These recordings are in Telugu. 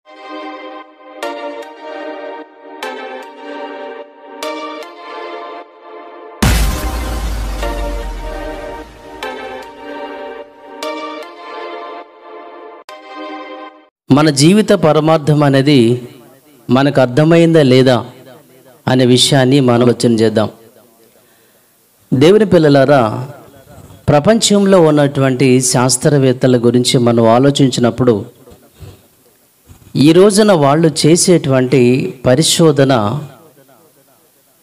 మన జీవిత పరమార్థం అనేది మనకు అర్థమైందా లేదా అనే విషయాన్ని మనం ఆలోచన చేద్దాం. దేవుని పిల్లలారా, ప్రపంచంలో ఉన్నటువంటి శాస్త్రవేత్తల గురించి మనం ఆలోచించినప్పుడు ఈ రోజున వాళ్ళు చేసేటువంటి పరిశోధన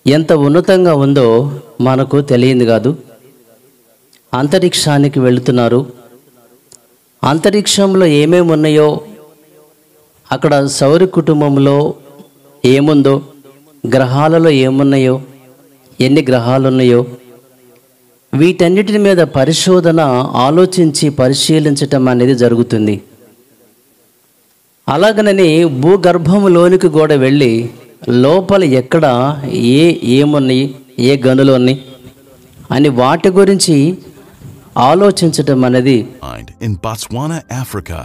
ఎంత ఉన్నతంగా ఉందో మనకు తెలియదు కాదు. అంతరిక్షానికి వెళుతున్నారు. అంతరిక్షంలో ఏమేమి ఉన్నాయో, అక్కడ సౌర కుటుంబంలో ఏముందో, గ్రహాలలో ఏమున్నాయో, ఎన్ని గ్రహాలు ఉన్నాయో, వీటన్నిటి మీద పరిశోధన ఆలోచించి పరిశీలించటం అనేది జరుగుతుంది. అలాగనని భూగర్భంలోనికి కూడా వెళ్ళి లోపల ఎక్కడ ఏమున్నాయి, ఏ గనులు ఉన్నాయి అని వాటి గురించి ఆలోచించటం అనేది. In Botswana, Africa,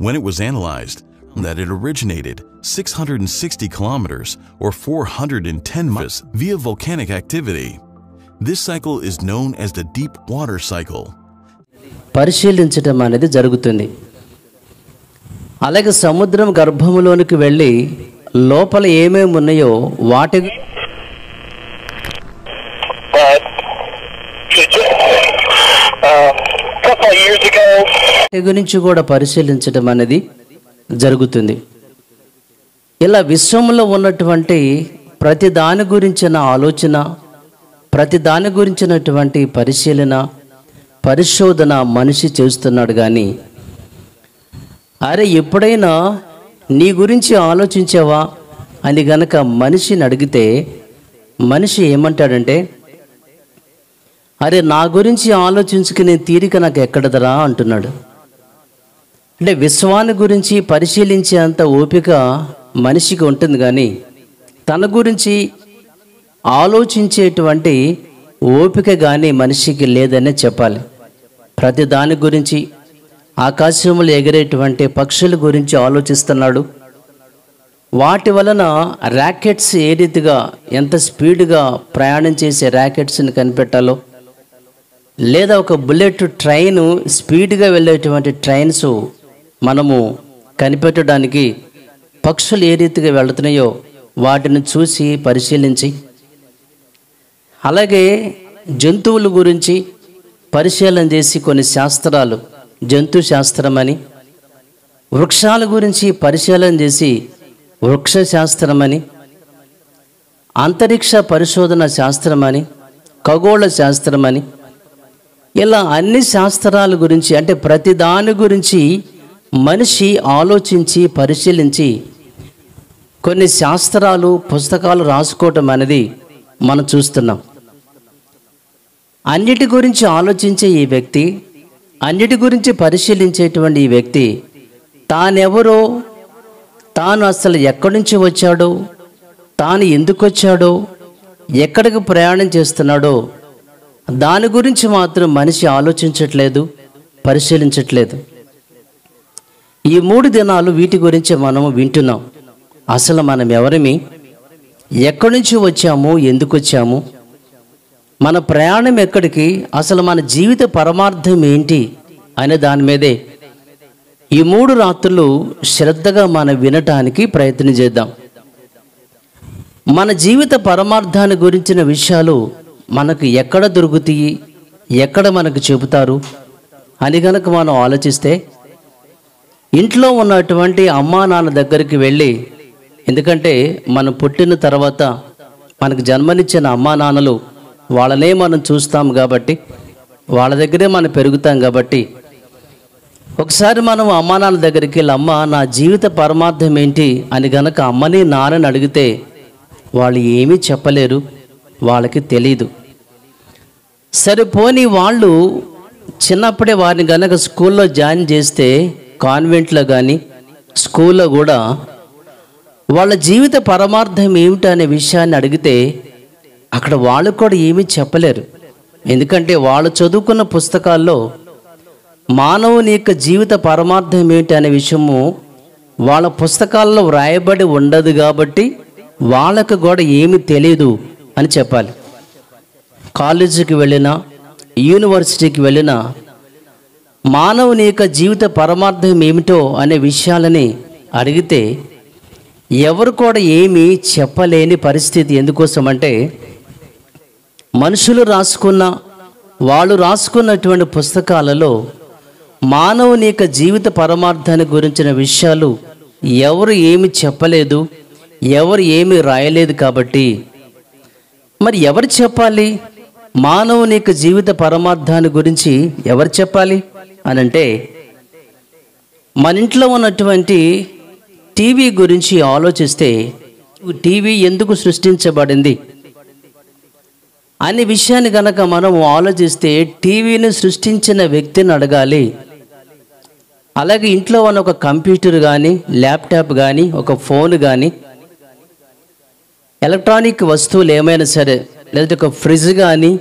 when it was analyzed that it originated 660 kilometers or 410 miles via volcanic activity. This cycle is known as the deep water cycle. పరిశీలించటం అనేది జరుగుతుంది. అలాగే సముద్రం గర్భంలోనికి వెళ్ళి లోపల ఏమేమి ఉన్నాయో వాటి గురించి కూడా పరిశీలించటం అనేది జరుగుతుంది. ఇలా విశ్వంలో ఉన్నటువంటి ప్రతి దాని గురించిన ఆలోచన, ప్రతి దాని గురించినటువంటి పరిశోధన మనిషి చేస్తున్నాడు. కానీ అరే ఎప్పుడైనా నీ గురించి ఆలోచించావా అని గనక మనిషిని అడిగితే మనిషి ఏమంటాడంటే, అరే నా గురించి ఆలోచించుకునే తీరిక నాకు ఎక్కడదరా అంటున్నాడు. అంటే విశ్వాన్ని గురించి పరిశీలించేంత ఓపిక మనిషికి ఉంటుంది, కానీ తన గురించి ఆలోచించేటువంటి ఓపిక కానీ మనిషికి లేదనే చెప్పాలి. ప్రతి దాని గురించి, ఆకాశంలో ఎగిరేటువంటి పక్షుల గురించి ఆలోచిస్తున్నాడు. వాటి వలన ర్యాకెట్స్ ఏ రీతిగా ఎంత స్పీడ్గా ప్రయాణం చేసే ర్యాకెట్స్ని కనిపెట్టాలో, లేదా ఒక బుల్లెట్ ట్రైను స్పీడ్గా వెళ్ళేటువంటి ట్రైన్స్ మనము కనిపెట్టడానికి పక్షులు ఏ రీతిగా వెళుతున్నాయో వాటిని చూసి పరిశీలించి, అలాగే జంతువుల గురించి పరిశీలన చేసి కొన్ని శాస్త్రాలు, జంతు శాస్త్రం అని, వృక్షాల గురించి పరిశీలన చేసి వృక్ష శాస్త్రం అని, అంతరిక్ష పరిశోధన శాస్త్రం అని, ఖగోళ శాస్త్రం అని, ఇలా అన్ని శాస్త్రాల గురించి, అంటే ప్రతి దాని గురించి మనిషి ఆలోచించి పరిశీలించి కొన్ని శాస్త్రాలు పుస్తకాలు రాసుకోవటం అనేది మనం చూస్తున్నాం. అన్నిటి గురించి ఆలోచించే ఈ వ్యక్తి, అన్నిటి గురించి పరిశీలించేటువంటి ఈ వ్యక్తి తానెవరో, తాను అసలు ఎక్కడి నుంచి వచ్చాడో, తాను ఎందుకు వచ్చాడో, ఎక్కడికి ప్రయాణం చేస్తున్నాడో దాని గురించి మాత్రం మనిషి ఆలోచించట్లేదు, పరిశీలించట్లేదు. ఈ 3 దినాలు వీటి గురించి మనము వింటున్నాం. అసలు మనం ఎవరిమి, ఎక్కడి నుంచి వచ్చాము, ఎందుకు వచ్చాము, మన ప్రయాణం ఎక్కడికి, అసలు మన జీవిత పరమార్థం ఏంటి అనే దాని మీదే ఈ 3 రాత్రులు శ్రద్ధగా మనం వినటానికి ప్రయత్నం చేద్దాం. మన జీవిత పరమార్థాన్ని గురించిన విషయాలు మనకు ఎక్కడ దొరుకుతాయి, ఎక్కడ మనకు చెబుతారు అని గనక మనం ఆలోచిస్తే, ఇంట్లో ఉన్నటువంటి అమ్మా నాన్న దగ్గరికి వెళ్ళి, ఎందుకంటే మనం పుట్టిన తర్వాత మనకు జన్మనిచ్చిన అమ్మా నాన్నలు వాళ్ళనే మనం చూస్తాం కాబట్టి, వాళ్ళ దగ్గరే మనం పెరుగుతాం కాబట్టి, ఒకసారి మనం అమ్మా నాన్న దగ్గరికి వెళ్ళి, అమ్మ నా జీవిత పరమార్థం ఏంటి అని గనక అమ్మని నాన్నని అడిగితే వాళ్ళు ఏమీ చెప్పలేరు, వాళ్ళకి తెలీదు. సరిపోని వాళ్ళు చిన్నప్పుడే వారిని గనక స్కూల్లో జాయిన్ చేస్తే, కాన్వెంట్లో కానీ స్కూల్లో కూడా వాళ్ళ జీవిత పరమార్థం ఏమిటి అనే విషయాన్ని అడిగితే అక్కడ వాళ్ళు కూడా ఏమీ చెప్పలేరు. ఎందుకంటే వాళ్ళు చదువుకున్న పుస్తకాల్లో మానవుని యొక్క జీవిత పరమార్థం ఏంటి అనే విషయము వాళ్ళ పుస్తకాల్లో వ్రాయబడి ఉండదు కాబట్టి వాళ్ళకు కూడా ఏమీ తెలియదు అని చెప్పాలి. కాలేజీకి వెళ్ళినా, యూనివర్సిటీకి వెళ్ళినా మానవుని యొక్క జీవిత పరమార్థం ఏమిటో అనే విషయాలని అడిగితే ఎవరు కూడా ఏమీ చెప్పలేని పరిస్థితి. ఎందుకోసం అంటే మనుషులు వాళ్ళు రాసుకున్నటువంటి పుస్తకాలలో మానవుని యొక్క జీవిత పరమార్థాన్ని గురించిన విషయాలు ఎవరు ఏమి చెప్పలేదు, ఎవరు ఏమి రాయలేదు. కాబట్టి మరి ఎవరు చెప్పాలి? మానవుని యొక్క జీవిత పరమార్థాన్ని గురించి ఎవరు చెప్పాలి అని అంటే, మన ఇంట్లో ఉన్నటువంటి టీవీ గురించి ఆలోచిస్తే, టీవీ ఎందుకు సృష్టించబడింది అనే విషయాన్ని కనుక మనం ఆలోచిస్తే టీవీని సృష్టించిన వ్యక్తిని అడగాలి. అలాగే ఇంట్లో ఉన్న ఒక కంప్యూటర్ కానీ, ల్యాప్టాప్ కానీ, ఒక ఫోన్ కానీ, ఎలక్ట్రానిక్ వస్తువులు ఏమైనా సరే, లేదంటే ఒక ఫ్రిడ్జ్ కానీ,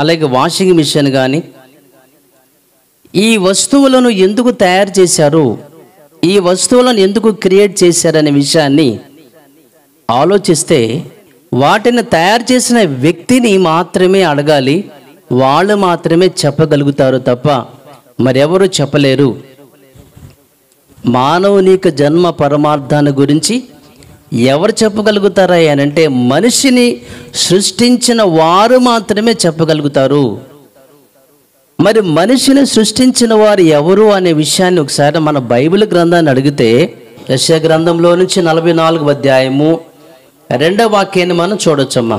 అలాగే వాషింగ్ మిషన్ కానీ, ఈ వస్తువులను ఎందుకు తయారు చేశారు, ఈ వస్తువులను ఎందుకు క్రియేట్ చేశారనే విషయాన్ని ఆలోచిస్తే వాటిని తయారు చేసిన వ్యక్తిని మాత్రమే అడగాలి. వాళ్ళు మాత్రమే చెప్పగలుగుతారు తప్ప మరెవరు చెప్పలేరు. మానవునిక జన్మ పరమార్థాన్ని గురించి ఎవరు చెప్పగలుగుతారా అని అంటే, మనిషిని సృష్టించిన వారు మాత్రమే చెప్పగలుగుతారు. మరి మనిషిని సృష్టించిన వారు ఎవరు అనే విషయాన్ని ఒకసారి మన బైబిల్ గ్రంథాన్ని అడిగితే, యెషయా గ్రంథంలో నుంచి 44వ అధ్యాయము 2వ వాక్యాన్ని మనం చూడొచ్చమ్మా.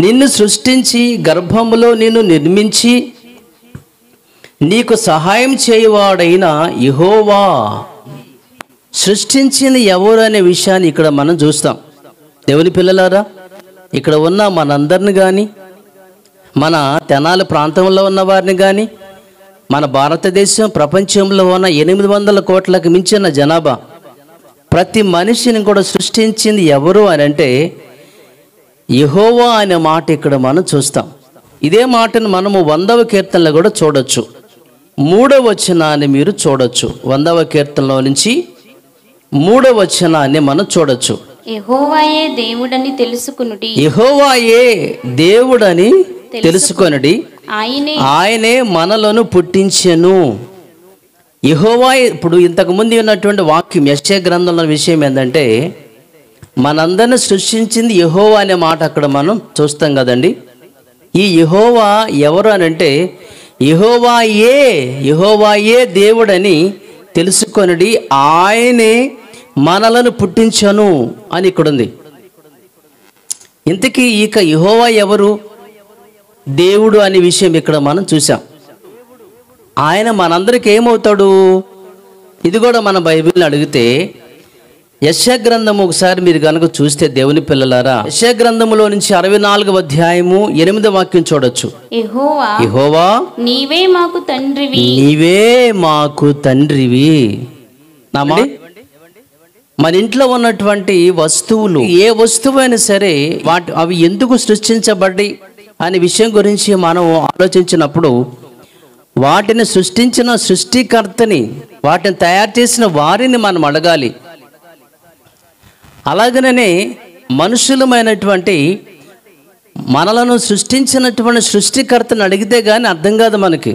నిన్ను సృష్టించి గర్భములో నిన్ను నిర్మించి నీకు సహాయం చేయవాడైన యెహోవా. సృష్టించింది ఎవరు అనే విషయాన్ని ఇక్కడ మనం చూస్తాం. దేవుని పిల్లలారా, ఇక్కడ ఉన్న మనందరిని కానీ, మన తెనాలి ప్రాంతంలో ఉన్న వారిని కానీ, మన భారతదేశం ప్రపంచంలో ఉన్న 800 కోట్లకు మించిన జనాభా, ప్రతి మనిషిని కూడా సృష్టించింది ఎవరు అని అంటే యెహోవా అనే మాట ఇక్కడ మనం చూస్తాం. ఇదే మాటను మనము 100వ కీర్తనలో కూడా చూడొచ్చు. 3వ వచనాన్ని మీరు చూడొచ్చు. 100వ కీర్తనలో నుంచి 3వ వచనాన్ని మనం చూడొచ్చు. యెహోవాయే దేవుడని తెలుసుకొనుడి, యెహోవాయే దేవుడని తెలుసుకొనుడి, ఆయనే మనలను పుట్టించెను. యెహోవా. ఇప్పుడు ఇంతకుముందు ఉన్నటువంటి వాక్యం యెషయా గ్రంథంలో విషయం ఏంటంటే, మనందరిని సృష్టించింది యెహోవా అనే మాట అక్కడ మనం చూస్తాం కదండి. ఈ యెహోవా ఎవరు అని అంటే, యెహోవాయే దేవుడని తెలుసుకొనుడి, ఆయనే మనలను పుట్టించను అని ఇక్కడ ఉంది. ఇంతకీ ఇక యెహోవా ఎవరు, దేవుడు అనే విషయం ఇక్కడ మనం చూసాం. ఆయన మనందరికి ఏమవుతాడు? ఇది కూడా మన బైబిల్ని అడిగితే యెషయా గ్రంథము ఒకసారి మీరు కనుక చూస్తే దేవుని పిల్లలారా, యెషయా గ్రంథములో నుంచి 64వ అధ్యాయము 8వ వాక్యం చూడొచ్చు. యెహోవా నీవే మాకు తండ్రివి, నీవే మాకు తండ్రివి. మన ఇంట్లో ఉన్నటువంటి వస్తువులు, ఏ వస్తువు అయినా సరే, అవి ఎందుకు సృష్టించబడ్డాయి అనే విషయం గురించి మనం ఆలోచించినప్పుడు, వాటిని సృష్టించిన సృష్టికర్తని, వాటిని తయారు చేసిన వారిని మనం అడగాలి. అలాగనే మనుషులమైనటువంటి మనలను సృష్టించినటువంటి సృష్టికర్తని అడిగితే కానీ అర్థం కాదు మనకి.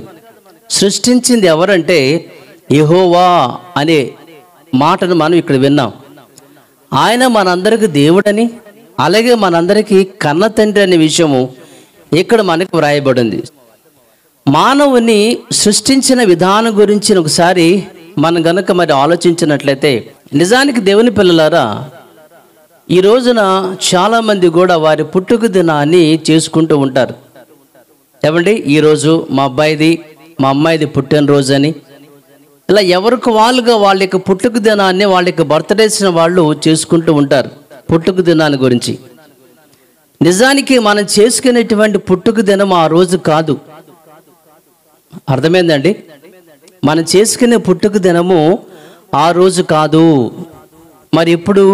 సృష్టించింది ఎవరంటే యెహోవా అనే మాటను మనం ఇక్కడ విన్నాం. ఆయన మనందరికి దేవుడని, అలాగే మనందరికీ కన్న తండ్రి అనే విషయము ఇక్కడ మనకు వ్రాయబడింది. మానవుని సృష్టించిన విధానం గురించి ఒకసారి మనం గనక మరి ఆలోచించినట్లయితే, నిజానికి దేవుని పిల్లలారా, ఈ రోజున చాలామంది కూడా వారి పుట్టుక దినాన్ని చేసుకుంటూ ఉంటారు. ఏమండి, ఈరోజు మా అబ్బాయిది, మా అమ్మాయిది పుట్టినరోజు అని, ఇలా ఎవరికి వాళ్ళుగా వాళ్ళ యొక్క పుట్టుక దినాన్ని, వాళ్ళ యొక్క బర్త్డేస్ వాళ్ళు చేసుకుంటూ ఉంటారు. పుట్టుక దినాన్ని గురించి నిజానికి మనం చేసుకునేటువంటి పుట్టుక దినం ఆ రోజు కాదు. అర్థమైందండి? మనం చేసుకునే పుట్టుక దినము ఆ రోజు కాదు. మరి ఎప్పుడు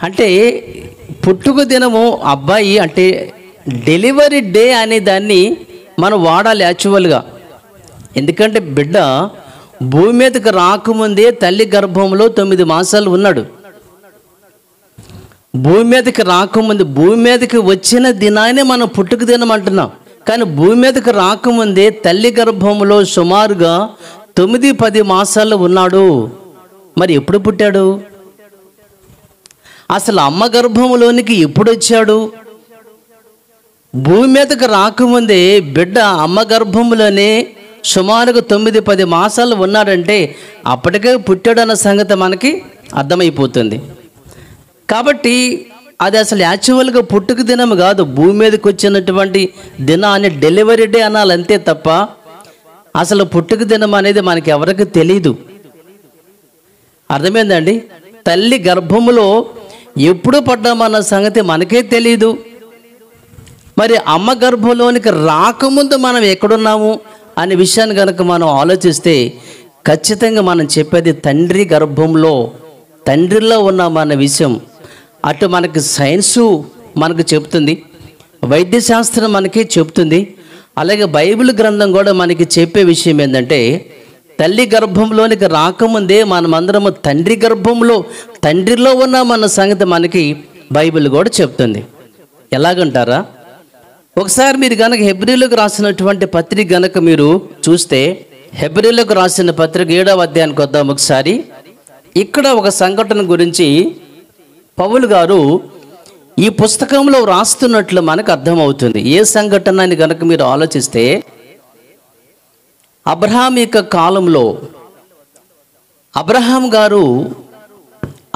అంటే పుట్టుక దినము అబ్బాయి అంటే డెలివరీ డే అనే దాన్ని మనం వాడాలి యాక్చువల్గా. ఎందుకంటే బిడ్డ భూమి మీదకి రాకముందే తల్లి గర్భంలో 9 మాసాలు ఉన్నాడు. భూమి మీదకి రాకముందు, భూమి మీదకి వచ్చిన దినాన్ని మనం పుట్టుక దినం అంటున్నాం. కానీ భూమి మీదకి రాకముందే తల్లి గర్భంలో సుమారుగా 9-10 మాసాలు ఉన్నాడు. మరి ఎప్పుడు పుట్టాడు? అసలు అమ్మ గర్భంలోనికి ఎప్పుడు వచ్చాడు? భూమి మీదకి రాకముందే బిడ్డ అమ్మ గర్భంలోనే సుమారుగా 9-10 మాసాలు ఉన్నాడంటే అప్పటికే పుట్టాడన్న సంగతి మనకి అర్థమైపోతుంది. కాబట్టి అది అసలు యాక్చువల్గా పుట్టుక దినం కాదు, భూమి మీదకి వచ్చినటువంటి దినాన్ని డెలివరీ డే అనాలి అంతే తప్ప అసలు పుట్టుక దినం అనేది మనకి ఎవరికి తెలీదు. అర్థమైందండి? తల్లి గర్భములో ఎప్పుడు పడ్డామన్న సంగతి మనకే తెలీదు. మరి అమ్మ గర్భంలోనికి రాకముందు మనం ఎక్కడున్నాము అనే విషయాన్ని కనుక మనం ఆలోచిస్తే ఖచ్చితంగా మనం చెప్పేది తండ్రి గర్భంలో, తండ్రిలో ఉన్నామన్న విషయం అటు మనకి సైన్సు మనకు చెప్తుంది, వైద్యశాస్త్రం మనకి చెప్తుంది, అలాగే బైబిల్ గ్రంథం కూడా మనకి చెప్పే విషయం ఏంటంటే తల్లి గర్భంలోనికి రాకముందే మనమందరము తండ్రి గర్భంలో, తండ్రిలో ఉన్నామన్న సంగతి మనకి బైబిల్ కూడా చెప్తుంది. ఎలాగంటారా? ఒకసారి మీరు కనుక హెబ్రీలకు రాసినటువంటి పత్రిక కనుక మీరు చూస్తే, హెబ్రీలకు రాసిన పత్రిక 7వ అధ్యాయానికి వద్దాం ఒకసారి. ఇక్కడ ఒక సంఘటన గురించి పౌలు గారు ఈ పుస్తకంలో రాస్తున్నట్లు మనకు అర్థమవుతుంది. ఏ సంఘటన అని కనుక మీరు ఆలోచిస్తే, అబ్రహాం యొక్క కాలంలో అబ్రహాం గారు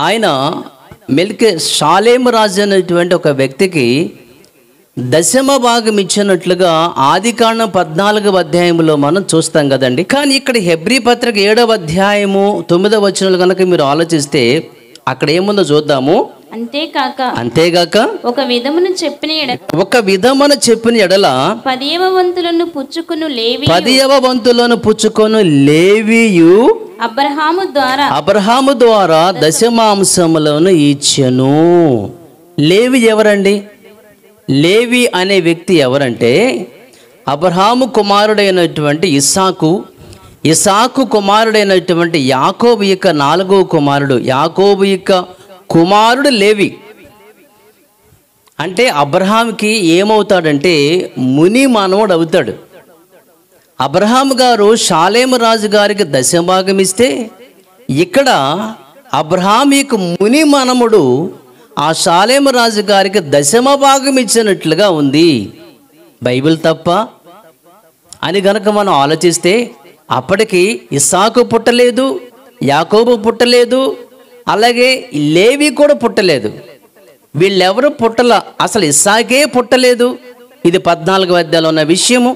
ఆయన షాలేము రాజు అనేటువంటి ఒక వ్యక్తికి దశమ భాగం ఇచ్చినట్లుగా ఆదికాండం 14వ అధ్యాయంలో మనం చూస్తాం కదండి. కానీ ఇక్కడ హెబ్రీ పత్రిక 7వ అధ్యాయము 9వ వచనాలు కనుక మీరు ఆలోచిస్తే అక్కడ ఏముందో చూద్దాము. అంతేగాక ఒక విధమును చెప్పిన ఎడల 10వ వంతులను పుచ్చుకొను లేవియు అబ్రహాము ద్వారా దశమాంసములను ఇచ్చెను. లేవి ఎవరండి? లేవి అనే వ్యక్తి ఎవరంటే అబ్రహాము కుమారుడైనటువంటి ఇస్సాకు కుమారుడైనటువంటి యాకోబు యొక్క 4వ కుమారుడు. యాకోబు యొక్క కుమారుడు లేవి. అంటే అబ్రహాంకి ఏమవుతాడంటే ముని మానవుడు అవుతాడు. అబ్రహాము గారు షాలేము రాజు గారికి దశభాగం ఇస్తే ఇక్కడ అబ్రహాం యొక్క ముని మనముడు ఆ షాలేము రాజు గారికి దశమ భాగం ఇచ్చినట్లుగా ఉంది. బైబిల్ తప్ప అని గనక మనం ఆలోచిస్తే అప్పటికి ఇస్సాకు పుట్టలేదు, యాకోబు పుట్టలేదు, అలాగే లేవి కూడా పుట్టలేదు. వీళ్ళెవరు పుట్టల, అసలు ఇస్సాకే పుట్టలేదు. ఇది 14వ అధ్యాయంలో ఉన్న విషయము.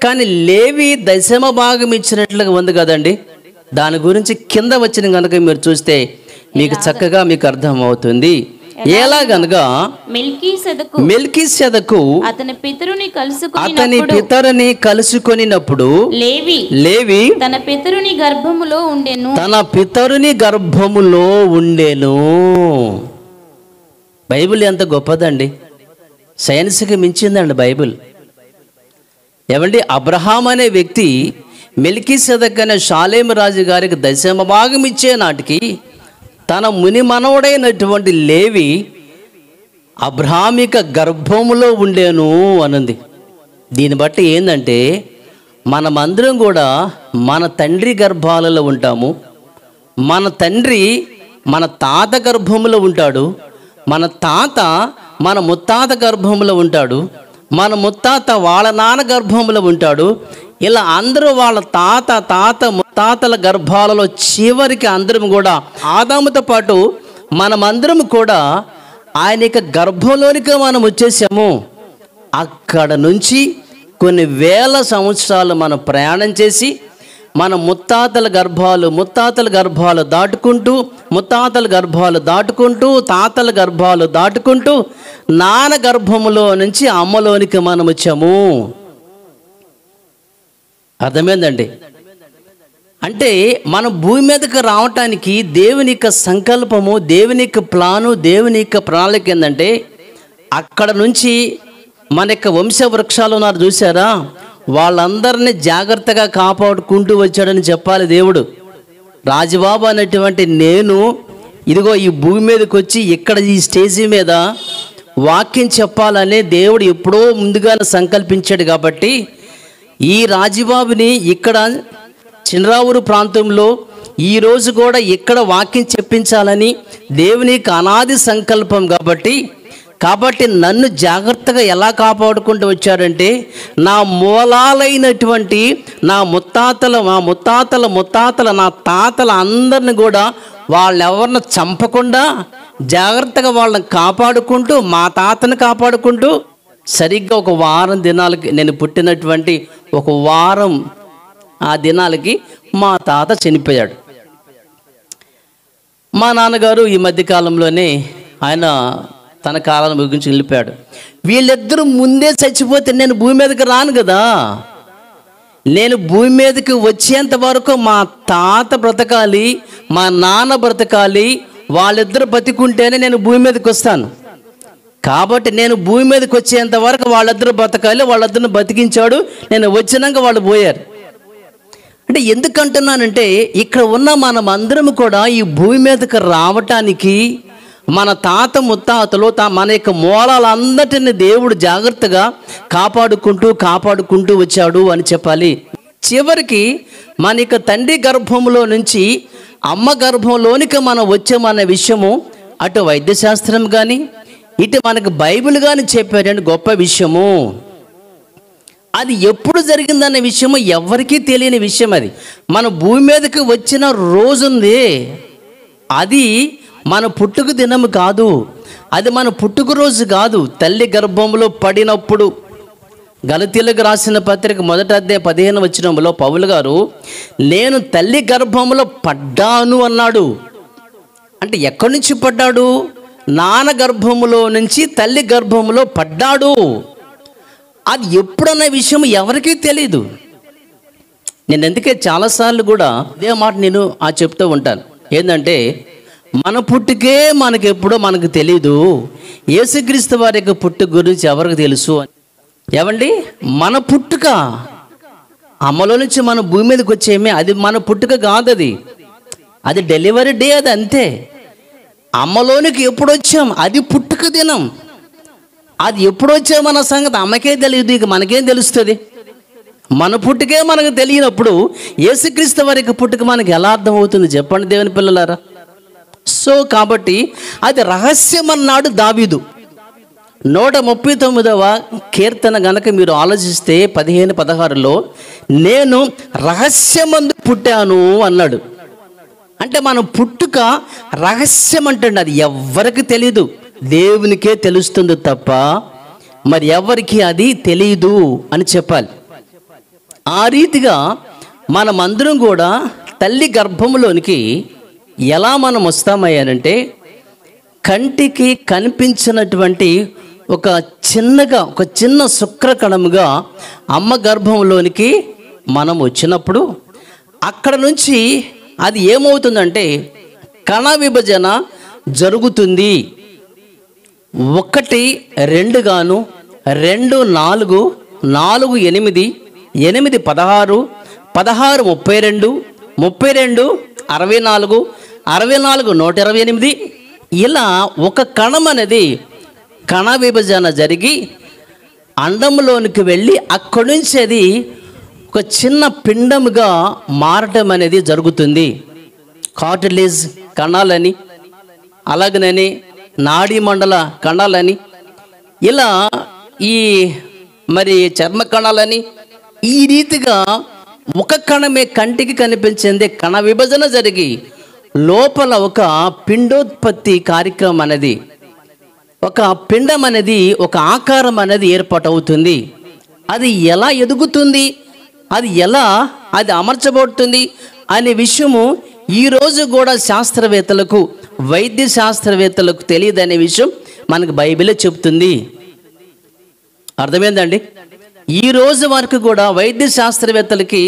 కానీ లేవి దశమ భాగం ఇచ్చినట్లుగా ఉంది కదండి. దాని గురించి కింద వచ్చిన కనుక మీరు చూస్తే మీకు చక్కగా మీకు అర్థమవుతుంది. ఎలాగనగా మెల్కీసెదకు అతని పితరుని కలుసుకొనినప్పుడు లేవి తన పితరుని గర్భములో ఉండెను. బైబిల్ ఎంత గొప్పదండి, సైన్స్కి మించిందండి బైబిల్. ఏమండి, అబ్రహాం అనే వ్యక్తి మెల్కీసెదక్ అనే షాలేము రాజు గారికి దశమ భాగం ఇచ్చే నాటికి తన ముని మనవడైనటువంటి లేవి అబ్రహామిక గర్భములో ఉండేను అనుంది. దీన్ని బట్టి ఏంటంటే మనమందరం కూడా మన తండ్రి గర్భాలలో ఉంటాము. మన తండ్రి మన తాత గర్భములో ఉంటాడు, మన తాత మన ముత్తాత గర్భంలో ఉంటాడు, మన ముత్తాత వాళ్ళ నాన్న గర్భంలో ఉంటాడు. ఇలా అందరూ వాళ్ళ తాత ముత్తాతల గర్భాలలో చివరికి అందరం కూడా ఆదాముతో పాటు మనమందరం కూడా ఆయన యొక్క గర్భంలోనికి మనం వచ్చేసాము. అక్కడ నుంచి కొన్ని వేల సంవత్సరాలు మనం ప్రయాణం చేసి మన ముత్తాతల గర్భాలు దాటుకుంటూ తాతల గర్భాలు దాటుకుంటూ నాన్న గర్భములో నుంచి అమ్మలోనికి మనం వచ్చాము. అర్థమైందండి? అంటే మనం భూమి మీదకి రావటానికి దేవుని యొక్క సంకల్పము, దేవుని యొక్క ప్లాను, దేవుని యొక్క ప్రణాళిక ఏంటంటే అక్కడ నుంచి మన యొక్క వంశ వృక్షాలు ఉన్నారు చూసారా, వాళ్ళందరినీ జాగ్రత్తగా కాపాడుకుంటూ వచ్చాడని చెప్పాలి దేవుడు. రాజబాబు అనేటువంటి నేను ఇదిగో ఈ భూమి మీదకి వచ్చి ఇక్కడ ఈ స్టేజీ మీద వాక్యం చెప్పాలని దేవుడు ఎప్పుడో ముందుగానే సంకల్పించాడు. కాబట్టి ఈ రాజబాబుని ఇక్కడ చినరావూరు ప్రాంతంలో ఈరోజు కూడా ఇక్కడ వాక్యం చెప్పించాలని దేవునికి అనాది సంకల్పం. కాబట్టి నన్ను జాగ్రత్తగా ఎలా కాపాడుకుంటూ వచ్చాడంటే, నా మూలాలైనటువంటి నా ముత్తాతల నా తాతల అందరిని కూడా వాళ్ళెవరిని చంపకుండా జాగ్రత్తగా వాళ్ళని కాపాడుకుంటూ, మా తాతని కాపాడుకుంటూ, సరిగ్గా ఒక వారం దినాలకి, నేను పుట్టినటువంటి ఒక వారం ఆ దినాలకి మా తాత చనిపోయాడు. మా నాన్నగారు ఈ మధ్యకాలంలోనే ఆయన తన కాలాన్ని ముగించి వెళ్ళిపోయాడు. వీళ్ళిద్దరూ ముందే చచ్చిపోతే నేను భూమి మీదకి రాను కదా. నేను భూమి మీదకి వచ్చేంత వరకు మా తాత బ్రతకాలి, మా నాన్న బ్రతకాలి, వాళ్ళిద్దరు బతికుంటేనే నేను భూమి మీదకి వస్తాను. కాబట్టి నేను భూమి మీదకి వచ్చేంత వరకు వాళ్ళిద్దరు బతకాలి. వాళ్ళిద్దరిని బతికించాడు. నేను వచ్చినాక వాళ్ళు పోయారు. అంటే ఎందుకంటున్నానంటే, ఇక్కడ ఉన్న మనం అందరం కూడా ఈ భూమి మీదకి రావటానికి మన తాత ముత్తాతలు మన యొక్క మూలాలందరినీ దేవుడు జాగ్రత్తగా కాపాడుకుంటూ వచ్చాడు అని చెప్పాలి. చివరికి మన యొక్క తండ్రి గర్భంలో నుంచి అమ్మ గర్భంలోనికి మనం వచ్చామన్న విషయము అటు వైద్యశాస్త్రం కానీ ఇటు మనకు బైబిల్ కానీ చెప్పారండి గొప్ప విషయము. అది ఎప్పుడు జరిగిందనే విషయము ఎవరికీ తెలియని విషయం. అది మన భూమి మీదకి వచ్చిన రోజుంది, అది మన పుట్టుక దినము కాదు, అది మన పుట్టుక రోజు కాదు. తల్లి గర్భంలో పడినప్పుడు, గలతీయులకు రాసిన పత్రిక 1వ అధ్యాయం 15వ వచనంలో పౌలు గారు నేను తల్లి గర్భంలో పడ్డాను అన్నాడు. అంటే ఎక్కడి నుంచి పడ్డాడు? నాన్న గర్భములో నుంచి తల్లి గర్భంలో పడ్డాడు. అది ఎప్పుడన్న విషయం ఎవరికీ తెలీదు. నేను అందుకే చాలాసార్లు కూడా ఇదే మాట నేను చెప్తూ ఉంటాను. ఏంటంటే, మన పుట్టుకే మనకెప్పుడో మనకు తెలీదు, యేసుక్రీస్తు వారి యొక్క పుట్టుక గురించి ఎవరికి తెలుసు? ఏమండి, మన పుట్టుక అమ్మలో నుంచి మన భూమి మీదకి వచ్చేమే, అది మన పుట్టుక కాదు, అది డెలివరీ డే, అది అంతే. అమ్మలోనికి ఎప్పుడు వచ్చాం అది పుట్టుక దినం. అది ఎప్పుడు వచ్చామన్న సంగతి అమ్మకే తెలియదు, ఇక మనకేం తెలుస్తుంది? మన పుట్టుకే మనకు తెలియనప్పుడు యేసుక్రీస్తు వారి యొక్క పుట్టుక మనకి ఎలా అర్థమవుతుంది చెప్పండి దేవుని పిల్లలారా? సో కాబట్టి అది రహస్యం అన్నాడు దావీదు. 139వ కీర్తన గనక మీరు ఆలోచిస్తే 15-16లో నేను రహస్యమందు పుట్టాను అన్నాడు. అంటే మన పుట్టుక రహస్యం అంటండి, అది ఎవ్వరికి తెలీదు, దేవునికే తెలుస్తుంది తప్ప మరి ఎవరికి అది తెలియదు అని చెప్పాలి. ఆ రీతిగా మనమందరం కూడా తల్లి గర్భంలోనికి ఎలా మనం వస్తామయ్యానంటే, కంటికి కనిపించినటువంటి ఒక చిన్న శుక్రకణముగా అమ్మ గర్భంలోనికి మనం వచ్చినప్పుడు అక్కడ నుంచి అది ఏమవుతుందంటే కణ విభజన జరుగుతుంది. 1 2 గాను, 2 4, 4 8, 8 16, 16 32, 32 64, 64 128, ఇలా ఒక కణం అనేది కణ విభజన జరిగి అండంలోనికి వెళ్ళి అక్కడి నుంచి అది ఒక చిన్న పిండముగా మారటం అనేది జరుగుతుంది. కార్టిలేజ్ కణాలని, అలాగనని నాడీ మండల కణాలని, ఇలా ఈ మరి చర్మ కణాలని, ఈ రీతిగా ఒక కణమే కంటికి కనిపించింది కణ విభజన జరిగి లోపల ఒక పిండోత్పత్తి కార్యక్రమం అనేది, ఒక పిండం అనేది, ఒక ఆకారం అనేది ఏర్పాటవుతుంది. అది ఎలా ఎదుగుతుంది, అది ఎలా అది అమర్చబడుతుంది అనే విషయము ఈరోజు కూడా శాస్త్రవేత్తలకు, వైద్య శాస్త్రవేత్తలకు తెలియదనే విషయం మనకు బైబిలే చెప్తుంది. అర్థమైందండి? ఈ రోజు వరకు కూడా వైద్య శాస్త్రవేత్తలకి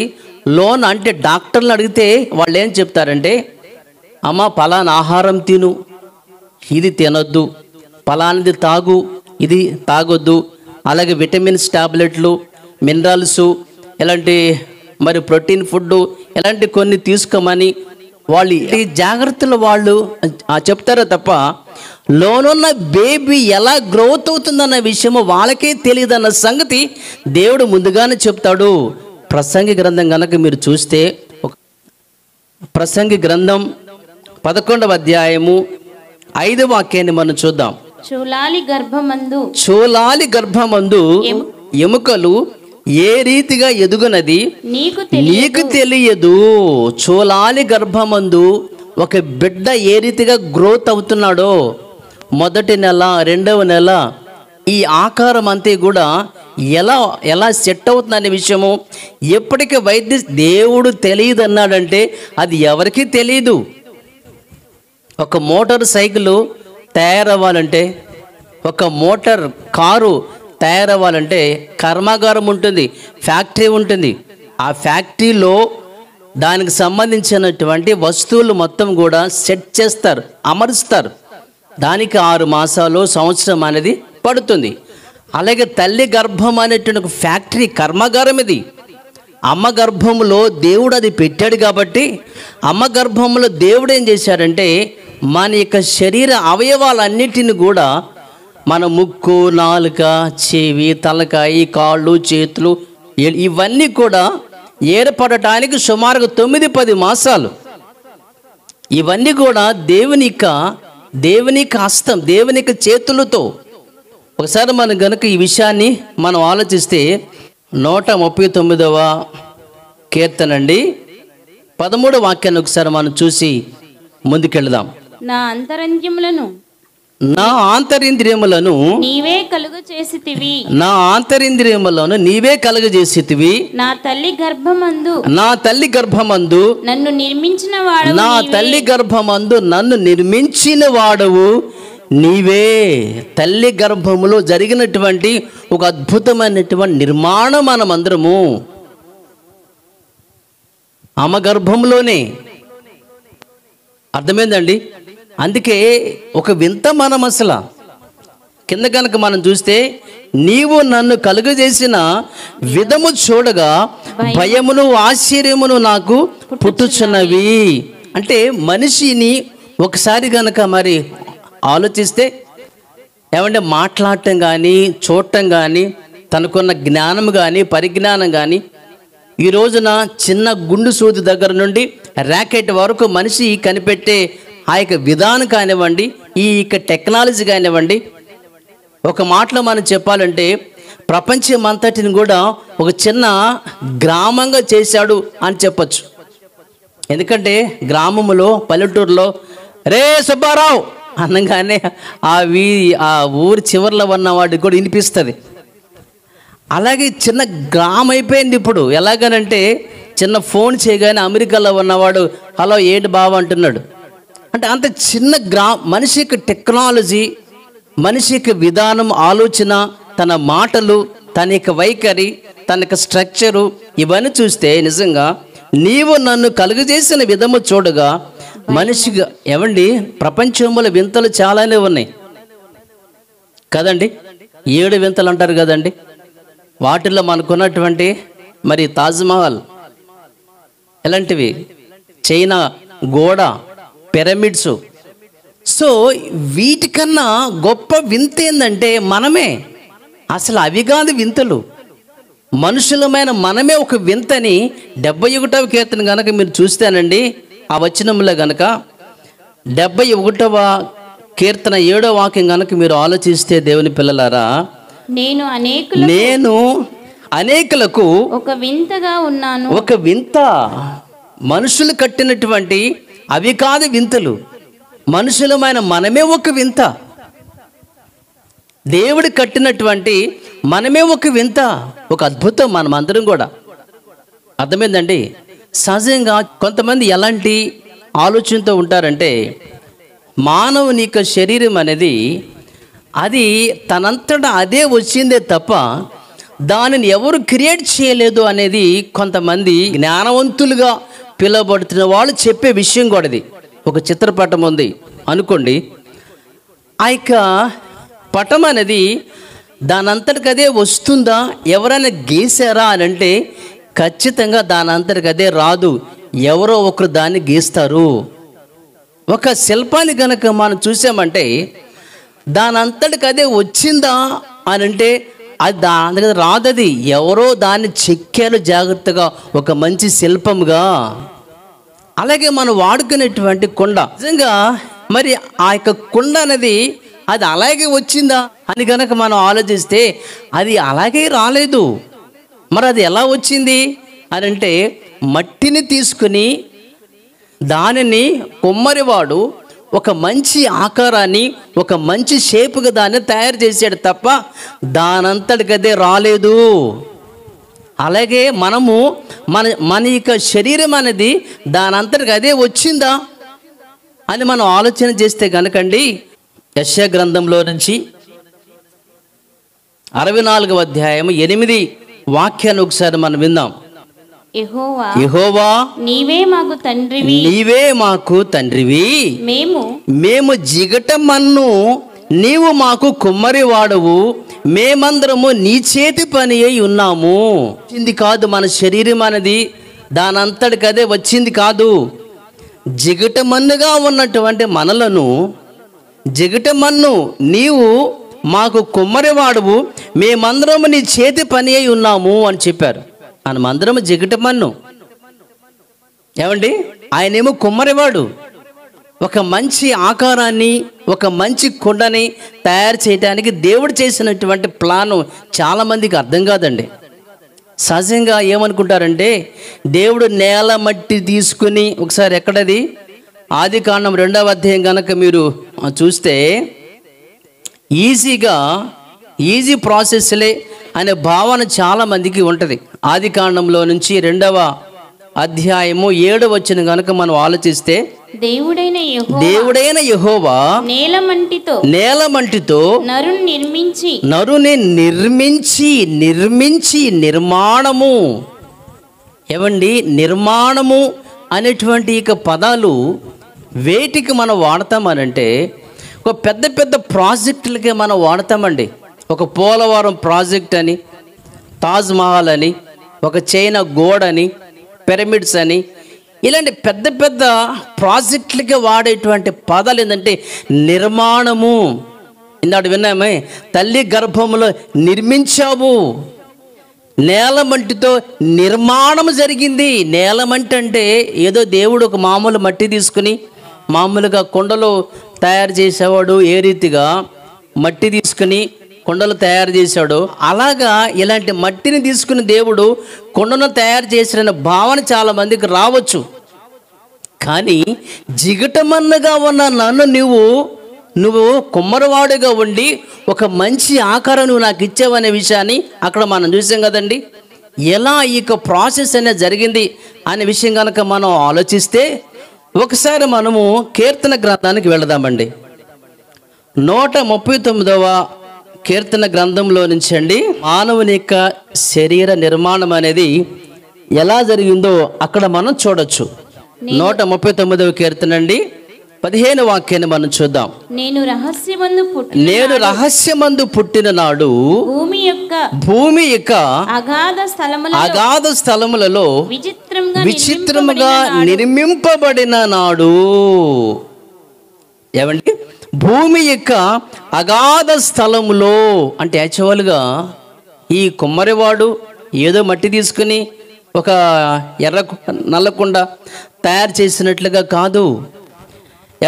లోన్ అంటే డాక్టర్లు అడిగితే వాళ్ళు ఏం చెప్తారంటే, అమ్మ పలానా ఆహారం తిను, ఇది తినొద్దు, పలానిది తాగు, ఇది తాగొద్దు, అలాగే విటమిన్స్ టాబ్లెట్లు, మినరల్స్, ఇలాంటి మరి ప్రోటీన్ ఫుడ్ ఇలాంటి కొన్ని తీసుకోమని వాళ్ళు ఈ జాగ్రత్తలు వాళ్ళు చెప్తారో తప్ప లోనున్న బేబీ ఎలా గ్రోత్ అవుతుందన్న విషయము వాళ్ళకే తెలియదన్న సంగతి దేవుడు ముందుగానే చెప్తాడు. ప్రసంగి గ్రంథం కనుక మీరు చూస్తే, ప్రసంగి గ్రంథం 11వ అధ్యాయము 5వ వాక్యాన్ని మనం చూద్దాం. చూలాలి గర్భమందు ఎముకలు ఏ రీతిగా ఎదుగునది నీకు తెలియదు. చూలాలి గర్భమందు ఒక బిడ్డ ఏ రీతిగా గ్రోత్ అవుతున్నాడో, మొదటి నెల, రెండవ నెల, ఈ ఆకారం అంతే కూడా ఎలా సెట్ అవుతుందనే విషయము ఎప్పటికీ దేవుడు తెలియదు అన్నాడంటే అది ఎవరికీ తెలియదు. ఒక మోటార్ సైకిల్ తయారవ్వాలంటే, ఒక మోటార్ కారు తయారవ్వాలంటే కర్మాగారం ఉంటుంది, ఫ్యాక్టరీ ఉంటుంది. ఆ ఫ్యాక్టరీలో దానికి సంబంధించినటువంటి వస్తువులు మొత్తం కూడా సెట్ చేస్తారు, అమరుస్తారు. దానికి 6 మాసాలు, సంవత్సరం అనేది పడుతుంది. అలాగే తల్లి గర్భం అనేటువంటి ఒక ఫ్యాక్టరీ, కర్మాగారం ఇది. అమ్మ గర్భంలో దేవుడు అది పెట్టాడు కాబట్టి, అమ్మ గర్భంలో దేవుడు ఏం చేశాడంటే మన యొక్క శరీర అవయవాలన్నిటిని కూడా, మన ముక్కు, నాలుక, చెవి, తలకాయ, కాళ్ళు, చేతులు, ఇవన్నీ కూడా ఏర్పడటానికి సుమారుగా 9-10 మాసాలు. ఇవన్నీ కూడా దేవుని హస్తం, దేవుని చేతులతో. ఒకసారి మనం గనుక ఈ విషయాన్ని మనం ఆలోచిస్తే 139వ కీర్తన అండి 13వ వాక్యాన్ని ఒకసారి మనం చూసి ముందుకెళ్దాం. నా ఆంతరింద్రియములను నీవే కలుగజేసితివి. నా తల్లి గర్భమందు నన్ను నిర్మించిన వాడవు నీవే. తల్లి గర్భములో జరిగినటువంటి ఒక అద్భుతమైనటువంటి నిర్మాణం మనమందరము అమ్మ గర్భంలోనే. అర్థమైందండి? అందుకే ఒక వింత మనం అసలు కింద కనుక మనం చూస్తే, నీవు నన్ను కలుగజేసిన విధము చూడగా భయమును ఆశ్చర్యమును నాకు పుట్టుచున్నవి. అంటే మనిషిని ఒకసారి కనుక మరి ఆలోచిస్తే, ఏమంటే మాట్లాడటం కానీ, చూడటం కానీ, తనకున్న జ్ఞానం కానీ, పరిజ్ఞానం కానీ, ఈ రోజున చిన్న గుండు సూది దగ్గర నుండి ర్యాకెట్ వరకు మనిషి కనిపెట్టే ఆ యొక్క విధానం కానివ్వండి, ఈ యొక్క టెక్నాలజీ కానివ్వండి, ఒక మాటలో మనం చెప్పాలంటే ప్రపంచం అంతటిని కూడా ఒక చిన్న గ్రామంగా చేశాడు అని చెప్పచ్చు. ఎందుకంటే గ్రామంలో, పల్లెటూరులో రే సుబ్బారావు అనగానే ఆ ఊరి చివరిలో ఉన్నవాడికి కూడా వినిపిస్తుంది. అలాగే చిన్న గ్రామం అయిపోయింది ఇప్పుడు. ఎలాగనంటే చిన్న ఫోన్ చేయగానే అమెరికాలో ఉన్నవాడు హలో ఏంటి బావ అంటున్నాడు. అంటే అంత చిన్న మనిషి యొక్క టెక్నాలజీ, మనిషి యొక్క విధానం, ఆలోచన, తన మాటలు, తన యొక్క వైఖరి, తన యొక్క స్ట్రక్చరు, ఇవన్నీ చూస్తే నిజంగా నీవు నన్ను కలుగజేసిన విధము చూడగా మనిషిగా, ఏమండి ప్రపంచంలో వింతలు చాలానే ఉన్నాయి కదండి. 7 వింతలు అంటారు కదండి. వాటిల్లో మనకున్నటువంటి మరి తాజ్మహల్, ఇలాంటివి, చైనా గోడ, పిరమిడ్స్. సో వీటికన్నా గొప్ప వింత ఏంటంటే మనమే. అసలు అవి కాదు వింతలు, మనుషులమైన మనమే ఒక వింతని 71వ కీర్తన కనుక మీరు చూస్తేనండి, ఆ వచనంలో కనుక 71వ కీర్తన 7వ వాక్యం కనుక మీరు ఆలోచిస్తే, దేవుని పిల్లలారా, నేను అనేకులకు ఒక వింతగా ఉన్నాను. ఒక వింత. మనుషులు కట్టినటువంటి అవి కాదు వింతలు, మనుషులమైన మనమే ఒక వింత. దేవుడు కట్టినటువంటి మనమే ఒక వింత, ఒక అద్భుతం మనమందరం కూడా. అర్థమైందండి? సహజంగా కొంతమంది ఎలాంటి ఆలోచనతో ఉంటారంటే, మానవుని యొక్క శరీరం అనేది అది తనంతటా అదే వచ్చిందే తప్ప దానిని ఎవరు క్రియేట్ చేయలేదు అనేది కొంతమంది జ్ఞానవంతులుగా పిలువబడుతున్న వాళ్ళు చెప్పే విషయం కూడా. ఇది ఒక చిత్రపటం ఉంది అనుకోండి, ఆ యొక్క పటం అనేది దానంతటికి అదే వస్తుందా, ఎవరైనా గీసారా అని అంటే ఖచ్చితంగా దాని అంతటికి అదే రాదు, ఎవరో ఒకరు దాన్ని గీస్తారు. ఒక శిల్పాన్ని కనుక మనం చూసామంటే దాని అంతటికి అదే వచ్చిందా అని అంటే అది దాని రాదది, ఎవరో దాన్ని చెక్కారు జాగ్రత్తగా ఒక మంచి శిల్పంగా. అలాగే మనం వాడుకునేటువంటి కుండ, నిజంగా మరి ఆ యొక్క కుండ అనేది అది అలాగే వచ్చిందా అని కనుక మనం ఆలోచిస్తే అది అలాగే రాలేదు. మరి అది ఎలా వచ్చింది అని అంటే మట్టిని తీసుకుని దానిని కుమ్మరివాడు ఒక మంచి ఆకారాన్ని, ఒక మంచి షేపుగా దాన్ని తయారు చేశాడు తప్ప దానంతటికదే రాలేదు. అలాగే మనము మన యొక్క శరీరం అనేది దానంతటికి అదే వచ్చిందా అని మనం ఆలోచన చేస్తే కనుకండి, యెషయా గ్రంథంలో నుంచి 64వ అధ్యాయం 8 వాక్యాన్ని ఒకసారి మనం విందాం. యెహోవా నీవే మాకు తండ్రివి, నీవే మాకు తండ్రివి, మేము జిగటమన్ను, నీవు మాకు కుమ్మరి వాడవు, మేమందరము నీ చేతి పని అయి ఉన్నాము. వచ్చింది కాదు, మన శరీరం అనేది దానంతటికి అదే వచ్చింది కాదు. జిగటమన్నుగా ఉన్నటువంటి మనలను, జిగటమన్ను నీవు మాకు కుమ్మరి వాడవు, మేమందరము నీ చేతి పని అయి ఉన్నాము అని చెప్పారు. మనమందరము జిగటమన్ను. ఏమండి, ఆయనేమో కుమ్మరివాడు. ఒక మంచి ఆకారాన్ని, ఒక మంచి కుండని తయారు చేయడానికి దేవుడు చేసినటువంటి ప్లాను చాలామందికి అర్థం కాదండి. సహజంగా ఏమనుకుంటారంటే దేవుడు నేల మట్టి తీసుకుని, ఒకసారి ఎక్కడది ఆదికాండం 2వ అధ్యాయం కనుక మీరు చూస్తే ఈజీ ప్రాసెస్లే అనే భావన చాలామందికి ఉంటుంది. ఆదికాండంలో నుంచి 2వ అధ్యాయము 7వ వచనం కనుక మనం ఆలోచిస్తే దేవుడైన యెహోవా నేలమంటితో నరుని నిర్మించి నిర్మాణము. ఏమండి, నిర్మాణము అనేటువంటి ఇక పదాలు వేటికి మనం వాడతామనంటే ఒక పెద్ద పెద్ద ప్రాజెక్టులకే మనం వాడతామండి. ఒక పోలవరం ప్రాజెక్ట్ అని, తాజ్ మహల్ అని, ఒక చైనా గోడని, పిరమిడ్స్ అని, ఇలాంటి పెద్ద పెద్ద ప్రాజెక్టులకి వాడేటువంటి పదాలు ఏంటంటే నిర్మాణము. ఇందాడు విన్నామే, తల్లి గర్భంలో నిర్మించావు, నేలమంటితో నిర్మాణం జరిగింది. నేలమంటి అంటే ఏదో దేవుడు ఒక మామూలు మట్టి తీసుకుని మామూలుగా కుండలో తయారు చేసేవాడు, ఏ రీతిగా మట్టి తీసుకుని కుండలు తయారు చేశాడు, అలాగా ఇలాంటి మట్టిని తీసుకుని దేవుడు కుండను తయారు చేసిన భావన చాలా మందికి రావచ్చు. కానీ జిగటమన్నగా ఉన్న నన్ను నువ్వు కుమ్మరవాడుగా ఉండి ఒక మంచి ఆకారం నువ్వు నాకు ఇచ్చావనే విషయాన్ని అక్కడ మనం చూసాం కదండి. ఎలా ఈ ప్రాసెస్ అనేది జరిగింది అనే విషయం కనుక మనం ఆలోచిస్తే ఒకసారి మనము కీర్తన గ్రంథానికి వెళదామండి. 139వ కీర్తన గ్రంథంలో నుంచి అండి, మానవుని యొక్క శరీర నిర్మాణం అనేది ఎలా జరిగిందో అక్కడ మనం చూడొచ్చు. 139వ కీర్తన అండి 15వ వాక్యాన్ని మనం చూద్దాం. నేను రహస్యమందు పుట్టిన నాడు భూమి యొక్క అగాధ స్థలములలో విచిత్రముగా నిర్మింపబడిన నాడు. ఏమండి, భూమి యొక్క అగాధ స్థలములో అంటే యాక్చువల్గా ఈ కుమ్మరివాడు ఏదో మట్టి తీసుకుని ఒక నల్లకుండా తయారు చేసినట్లుగా కాదు.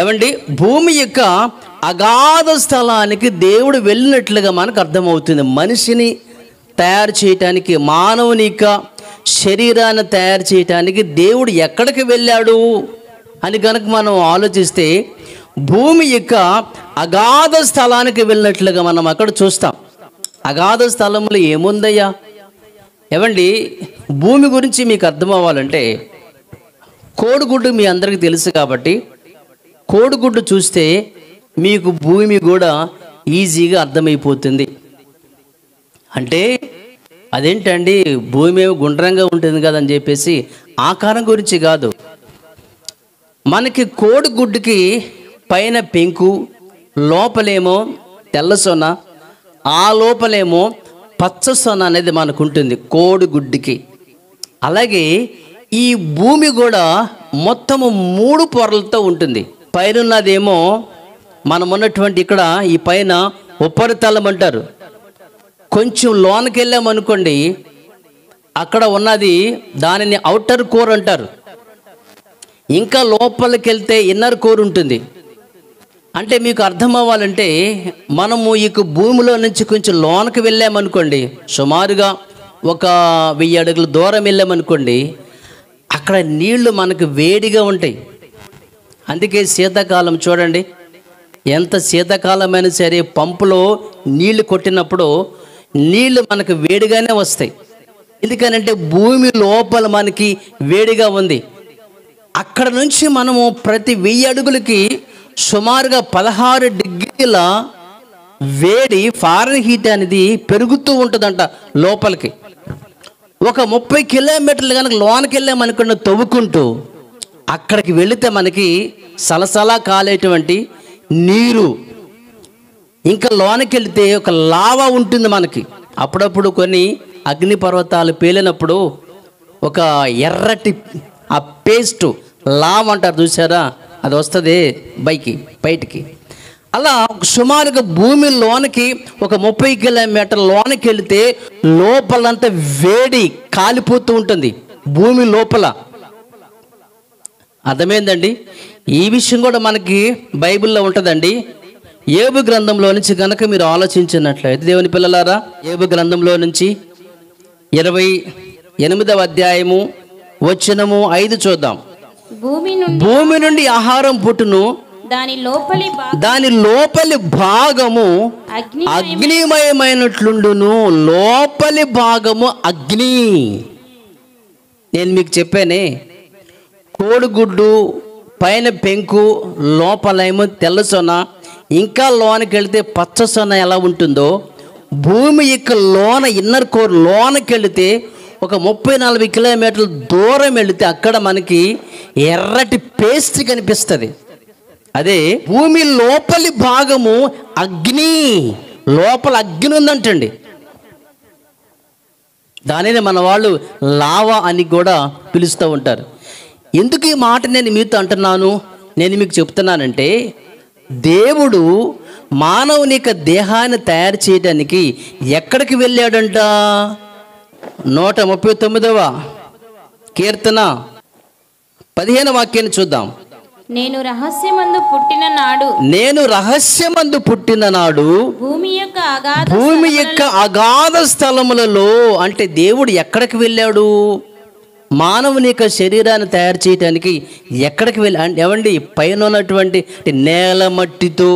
ఏమండి, భూమి యొక్క అగాధ స్థలానికి దేవుడు వెళ్ళినట్లుగా మనకు అర్థమవుతుంది. మనిషిని తయారు చేయటానికి, మానవుని యొక్క శరీరాన్ని తయారు చేయటానికి దేవుడు ఎక్కడికి వెళ్ళాడు అని కనుక మనం ఆలోచిస్తే భూమి యొక్క అగాధ స్థలానికి వెళ్ళినట్లుగా మనం అక్కడ చూస్తాం. అగాధ స్థలంలో ఏముందయ్యా? ఏమండి, భూమి గురించి మీకు అర్థం అవ్వాలంటే కోడిగుడ్డు మీ అందరికీ తెలుసు కాబట్టి కోడిగుడ్డు చూస్తే మీకు భూమి కూడా ఈజీగా అర్థమైపోతుంది. అంటే అదేంటండి, భూమి ఏమో గుండ్రంగా ఉంటుంది కదని చెప్పేసి ఆకారం గురించి కాదు. మనకి కోడిగుడ్డుకి పైన పెంకు, లోపలేమో తెల్ల సొన, ఆ లోపలేమో పచ్చ సొన అనేది మనకు ఉంటుంది కోడిగుడ్డుకి. అలాగే ఈ భూమి కూడా మొత్తము 3 పొరలతో ఉంటుంది. పైనున్నదేమో మనం ఉన్నటువంటి ఇక్కడ ఈ పైన ఉపరితలం అంటారు. కొంచెం లోనకి వెళ్ళామనుకోండి, అక్కడ ఉన్నది దానిని ఔటర్ కోర్ అంటారు. ఇంకా లోపలికి వెళ్తే ఇన్నర్ కోర్ ఉంటుంది. అంటే మీకు అర్థం అవ్వాలంటే మనము ఈ భూమిలో నుంచి కొంచెం లోనకి వెళ్ళామనుకోండి, సుమారుగా ఒక 1000 అడుగుల దూరం వెళ్ళామనుకోండి, అక్కడ నీళ్లు మనకు వేడిగా ఉంటాయి. అందుకే శీతాకాలం చూడండి, ఎంత శీతాకాలమైనా సరే పంపులో నీళ్లు కొట్టినప్పుడు నీళ్లు మనకు వేడిగానే వస్తాయి. ఎందుకనంటే భూమి లోపల మనకి వేడిగా ఉంది. అక్కడ నుంచి మనము ప్రతి 1000 అడుగులకి సుమారుగా 16 డిగ్రీల వేడి ఫారెన్హీట్ అనేది పెరుగుతూ ఉంటుందంట లోపలికి. ఒక 30 కిలోమీటర్లు కనుక లోనికి వెళ్ళామనుకున్న తవ్వుకుంటూ అక్కడికి వెళితే మనకి సలసలా కాలేటువంటి నీరు, ఇంకా లోనికి వెళితే ఒక లావా ఉంటుంది మనకి. అప్పుడప్పుడు కొన్ని అగ్నిపర్వతాలు పేలినప్పుడు ఒక ఎర్రటి ఆ పేస్ట్ లావ్ అంటారు చూసారా, అది వస్తుంది బయటికి. అలా సుమారుగా భూమి లోనికి ఒక 30 కిలోమీటర్ల లోనికి వెళితే లోపలంతా వేడి కాలిపోతూ ఉంటుంది భూమి లోపల. అర్థమైందండి? ఈ విషయం కూడా మనకి బైబిల్లో ఉంటుందండి. యోబు గ్రంథంలో నుంచి కనుక మీరు ఆలోచించినట్లయితే దేవుని పిల్లలారా, యోబు గ్రంథంలో నుంచి 28వ అధ్యాయము వచనము 5 చూద్దాం. భూమి నుండి ఆహారం పుట్టును, దాని లోపలి భాగము అగ్నిమయమైనట్లుండును. లోపలి భాగము అగ్ని. నేను మీకు చెప్పానే, కోడిగుడ్డు పైన పెంకు లోపలేమో తెల్ల సొన, ఇంకా లోనకి వెళితే పచ్చ సొన ఎలా ఉంటుందో, భూమి యొక్క లోన ఇన్నర్ కోర్ లోనకి వెళితే ఒక 30-40 కిలోమీటర్ల దూరం వెళితే అక్కడ మనకి ఎర్రటి పేస్ట్ కనిపిస్తుంది. అదే భూమి లోపలి భాగము అగ్ని. లోపల అగ్ని ఉందంటండి. దానిని మన వాళ్ళు లావా అని కూడా పిలుస్తూ ఉంటారు. ఎందుకు ఈ మాట నేను మీతో అంటున్నాను, నేను మీకు చెప్తున్నానంటే, దేవుడు మానవుని యొక్క దేహాన్ని తయారు చేయడానికి ఎక్కడికి వెళ్ళాడంట? 139వ కీర్తన 15వ వాక్యాన్ని చూద్దాం. నేను రహస్యమందు పుట్టిన నాడు భూమి యొక్క అగాధ స్థలములలో. అంటే దేవుడు ఎక్కడికి వెళ్ళాడు? మానవుని యొక్క శరీరాన్ని తయారు చేయడానికి ఎక్కడికి ఏమండి? పైన ఉన్నటువంటి నేల మట్టితో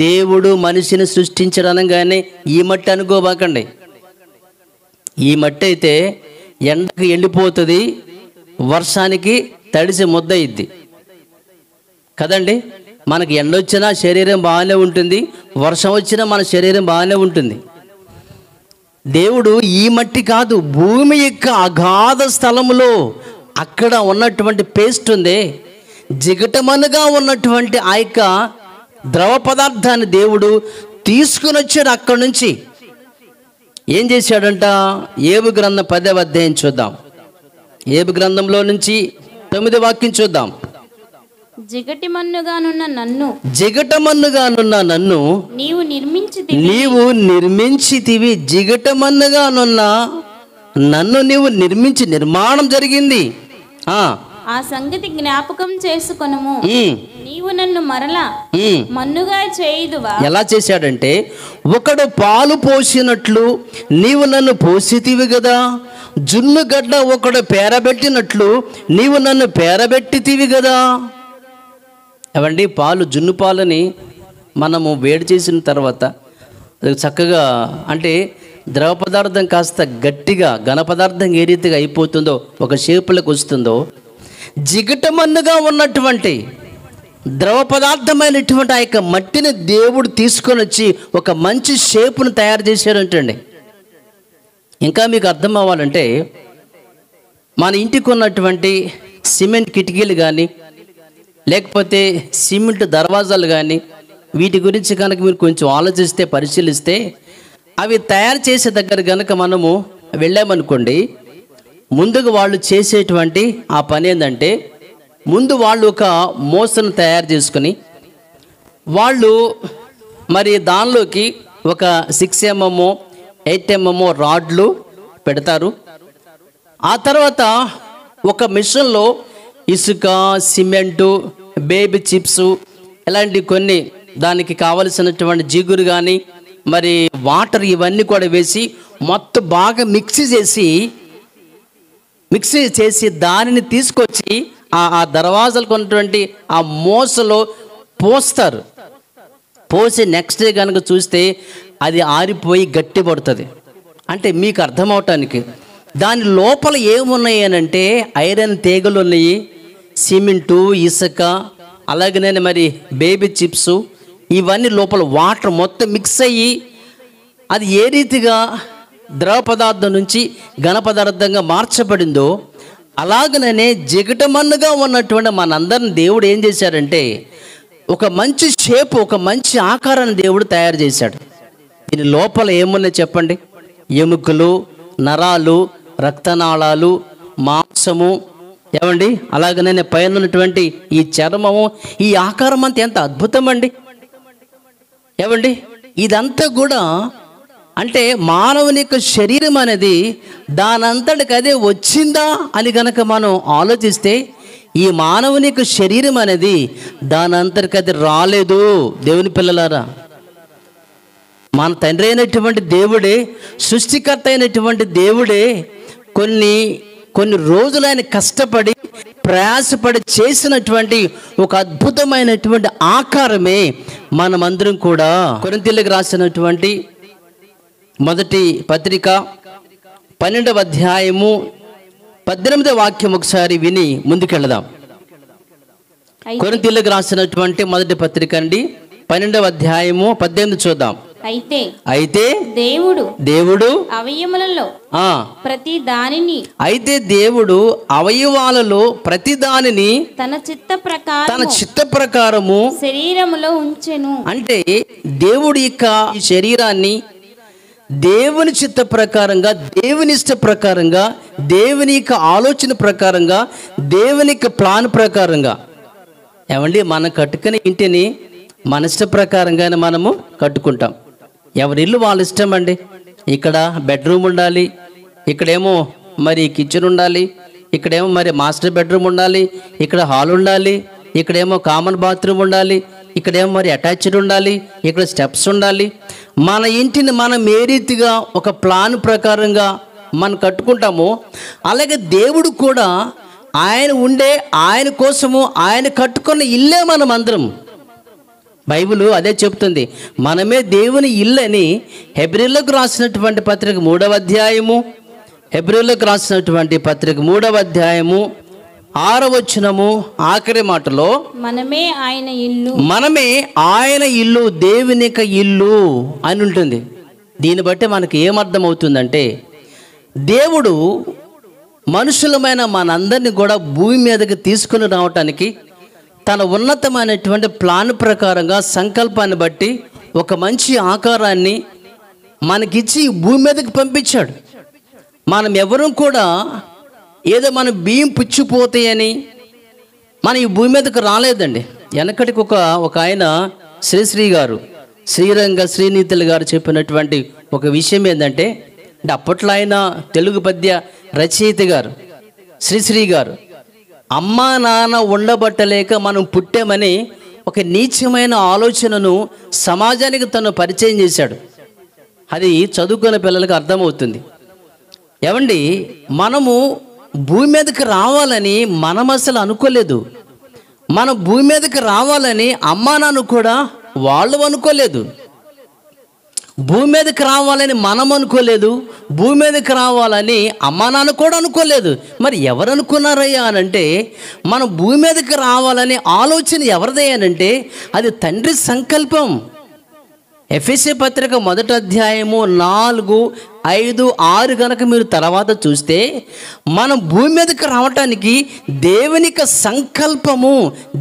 దేవుడు మనిషిని సృష్టించడనగానే ఈ మట్టి అనుకోబాకండి. ఈ మట్టి అయితే ఎండకి ఎండిపోతుంది, వర్షానికి తడిసి ముద్దయిద్ది కదండి. మనకి ఎండ వచ్చినా శరీరం బాగానే ఉంటుంది, వర్షం వచ్చినా మన శరీరం బాగానే ఉంటుంది. దేవుడు ఈ మట్టి కాదు, భూమి యొక్క అగాధ స్థలములో అక్కడ ఉన్నటువంటి పేస్ట్ ఉంది, జిగటమనుగా ఉన్నటువంటి ఆ యొక్క ద్రవ పదార్థాన్ని దేవుడు తీసుకుని వచ్చాడు. అక్కడి నుంచి ఏం చేశాడంట? యోబు గ్రంథం 10వ అధ్యాయం చూద్దాం. యోబు గ్రంథంలో నుంచి 9వ వాక్యం చూద్దాం. జిగటమన్నుగానున్న నన్ను నీవు నిర్మించితివి. జిగటమన్నుగానున్న నన్ను నీవు నిర్మించి, నిర్మాణం జరిగింది. ఆ సంగతి జ్ఞాపకం చేసుకొనుము. నీవు నన్ను మరలా మన్నుగా చేయుదువా? ఎలా చేశాడంటే, ఒకడు పాలు పోసినట్లు నీవు నన్ను పోసితివి కదా, జున్ను గడ్డ ఒకడు పేరబెట్టినట్లు నీవు నన్ను పేరబెట్టితివి కదా. ఏవండి, జున్ను పాలని మనము వేడి చేసిన తర్వాత అది చక్కగా, అంటే ద్రవ పదార్థం కాస్త గట్టిగా ఘన పదార్థం ఏ రీతిగా అయిపోతుందో, ఒక షేపులకు వస్తుందో, జిగటమన్నుగా ఉన్నటువంటి ద్రవ పదార్థమైనటువంటి ఆ యొక్క మట్టిని దేవుడు తీసుకొని వచ్చి ఒక మంచి షేపును తయారు చేశాడంటండి. ఇంకా మీకు అర్థం అవ్వాలంటే, మన ఇంటికి ఉన్నటువంటి సిమెంట్ కిటికీలు కానీ, లేకపోతే సిమెంట్ దర్వాజాలు కానీ, వీటి గురించి కనుక మీరు కొంచెం ఆలోచిస్తే, పరిశీలిస్తే, అవి తయారు చేసే దగ్గర కనుక మనము వెళ్ళామనుకోండి, ముందుగా వాళ్ళు చేసేటువంటి ఆ పని ఏంటంటే, ముందు వాళ్ళు ఒక మోసను తయారు చేసుకుని వాళ్ళు మరి దానిలోకి ఒక 6 mm 8 mm రాడ్లు పెడతారు. ఆ తర్వాత ఒక మిషన్లో ఇసుక, సిమెంటు, బేబీ చిప్స్ ఇలాంటి కొన్ని దానికి కావలసినటువంటి జిగురు కానీ మరి వాటర్ ఇవన్నీ కూడా వేసి మొత్తం బాగా మిక్సీ చేసి దానిని తీసుకొచ్చి ఆ దర్వాజాలకు ఉన్నటువంటి ఆ మోసలో పోస్తారు. పోసి నెక్స్ట్ డే కనుక చూస్తే అది ఆరిపోయి గట్టి పడుతుంది. అంటే మీకు అర్థమవటానికి దాని లోపల ఏమున్నాయి అని అంటే ఐరన్ తీగలు ఉన్నాయి, సిమెంటు, ఇసుక, అలాగనే మరి బేబీ చిప్స్ ఇవన్నీ లోపల వాటర్ మొత్తం మిక్స్ అయ్యి అది ఏ రీతిగా ద్రవ పదార్థం నుంచి ఘన పదార్థంగా మార్చబడిందో అలాగనే జిగటమన్నుగా ఉన్నటువంటి మనందరిని దేవుడు ఏం చేశాడంటే ఒక మంచి షేప్, ఒక మంచి ఆకారాన్ని దేవుడు తయారు చేశాడు. దీని లోపల ఏమున్నాయి చెప్పండి? ఎముకలు, నరాలు, రక్తనాళాలు, మాంసము, ఏమండి, అలాగనే పైన ఉన్నటువంటి ఈ చర్మము, ఈ ఆకారం అంతా ఎంత అద్భుతం అండి. ఏమండి, ఇదంతా కూడా అంటే మానవుని యొక్క శరీరం అనేది దానంతటికి అదే వచ్చిందా అని కనుక మనం ఆలోచిస్తే ఈ మానవుని యొక్క శరీరం అనేది దానంతటికి అది రాలేదు. దేవుని పిల్లలారా, మన తండ్రి అయినటువంటి దేవుడే, సృష్టికర్త అయినటువంటి దేవుడే కొన్ని రోజులు ఆయన కష్టపడి ప్రయాసపడి చేసినటువంటి ఒక అద్భుతమైనటువంటి ఆకారమే మనమందరం కూడా. కొరింథీయులకు రాసినటువంటి మొదటి పత్రిక 12వ అధ్యాయము 18వ వాక్యం ఒకసారి విని ముందుకెళ్దాం. కొరింథీయులకు రాసినటువంటి మొదటి పత్రిక అండి, 12వ అధ్యాయము 18 చూద్దాం. అయితే దేవుడు అవయములలో ప్రతి దానిని దేవుడు అవయవాలలో ప్రతి దానిని తన చిత్త ప్రకారము శరీరములో ఉంచెను. అంటే దేవుడి యొక్క శరీరాన్ని దేవుని చిత్త ప్రకారంగా, దేవుని ఇష్ట ప్రకారంగా, దేవుని యొక్క ఆలోచన ప్రకారంగా, దేవుని యొక్క ప్లాన్ ప్రకారంగా, ఏమండి, మనం కట్టుకునే ఇంటిని మన ఇష్ట ప్రకారంగానే మనము కట్టుకుంటాం. ఎవరి ఇల్లు వాళ్ళ ఇష్టం అండి. ఇక్కడ బెడ్రూమ్ ఉండాలి, ఇక్కడేమో మరి కిచెన్ ఉండాలి, ఇక్కడేమో మరి మాస్టర్ బెడ్రూమ్ ఉండాలి, ఇక్కడ హాల్ ఉండాలి, ఇక్కడేమో కామన్ బాత్రూమ్ ఉండాలి, ఇక్కడేమో మరి అటాచ్డ్ ఉండాలి, ఇక్కడ స్టెప్స్ ఉండాలి. మన ఇంటిని మనం ఏ రీతిగా ఒక ప్లాన్ ప్రకారంగా మనం కట్టుకుంటామో అలాగే దేవుడు కూడా ఆయన కోసము ఆయన కట్టుకున్న ఇల్లే మనం అందరం. బైబిల్ అదే చెప్తుంది, మనమే దేవుని ఇల్లు అని. హెబ్రీయులకు రాసినటువంటి పత్రిక 3వ అధ్యాయము, హెబ్రీయులకు రాసినటువంటి పత్రిక 3వ అధ్యాయము 6వ వచనము ఆఖరి మాటలో మనమే ఆయన ఇల్లు, దేవుని యొక్క ఇల్లు అని ఉంటుంది. దీన్ని బట్టి మనకి ఏమర్థం అవుతుందంటే దేవుడు మనుషులమైన మనందరినీ కూడా భూమి మీదకి తీసుకుని రావటానికి తన ఉన్నతమైనటువంటి ప్లాన్ ప్రకారంగా, సంకల్పాన్ని బట్టి ఒక మంచి ఆకారాన్ని మనకిచ్చి భూమి మీదకి పంపించాడు. మనం ఎవరూ కూడా ఏదో మన బియ్యం పుచ్చిపోతాయని మన ఈ భూమి మీదకి రాలేదండి. వెనకటికి ఒక ఆయన శ్రీశ్రీ గారు, శ్రీరంగ శ్రీనీతులు గారు చెప్పినటువంటి ఒక విషయం ఏంటంటే, అప్పట్లో ఆయన తెలుగు పద్య రచయిత గారు శ్రీశ్రీ గారు, అమ్మా నాన్న ఉండబట్టలేక మనం పుట్టామని ఒక నీచమైన ఆలోచనను సమాజానికి తను పరిచయం చేశాడు. అది చదువుకున్న పిల్లలకు అర్థమవుతుంది. ఏమండి, మనము భూమి మీదకి రావాలని మనం అసలు అనుకోలేదు. మన భూమి మీదకి రావాలని అమ్మా నాన్న కూడా వాళ్ళు అనుకోలేదు. భూమి మీదకి రావాలని మనం అనుకోలేదు, భూమి మీదకి రావాలని అమ్మా నాన్న కూడా అనుకోలేదు. మరి ఎవరు అనుకున్నారయ్యా అనంటే, మనం భూమి మీదకి రావాలనే ఆలోచన ఎవరిదయ్యానంటే అది తండ్రి సంకల్పం. ఎఫెసీ పత్రిక 1వ అధ్యాయము 4, 5, 6 కనుక మీరు తర్వాత చూస్తే మనం భూమి మీదకి రావటానికి దేవుని యొక్క సంకల్పము,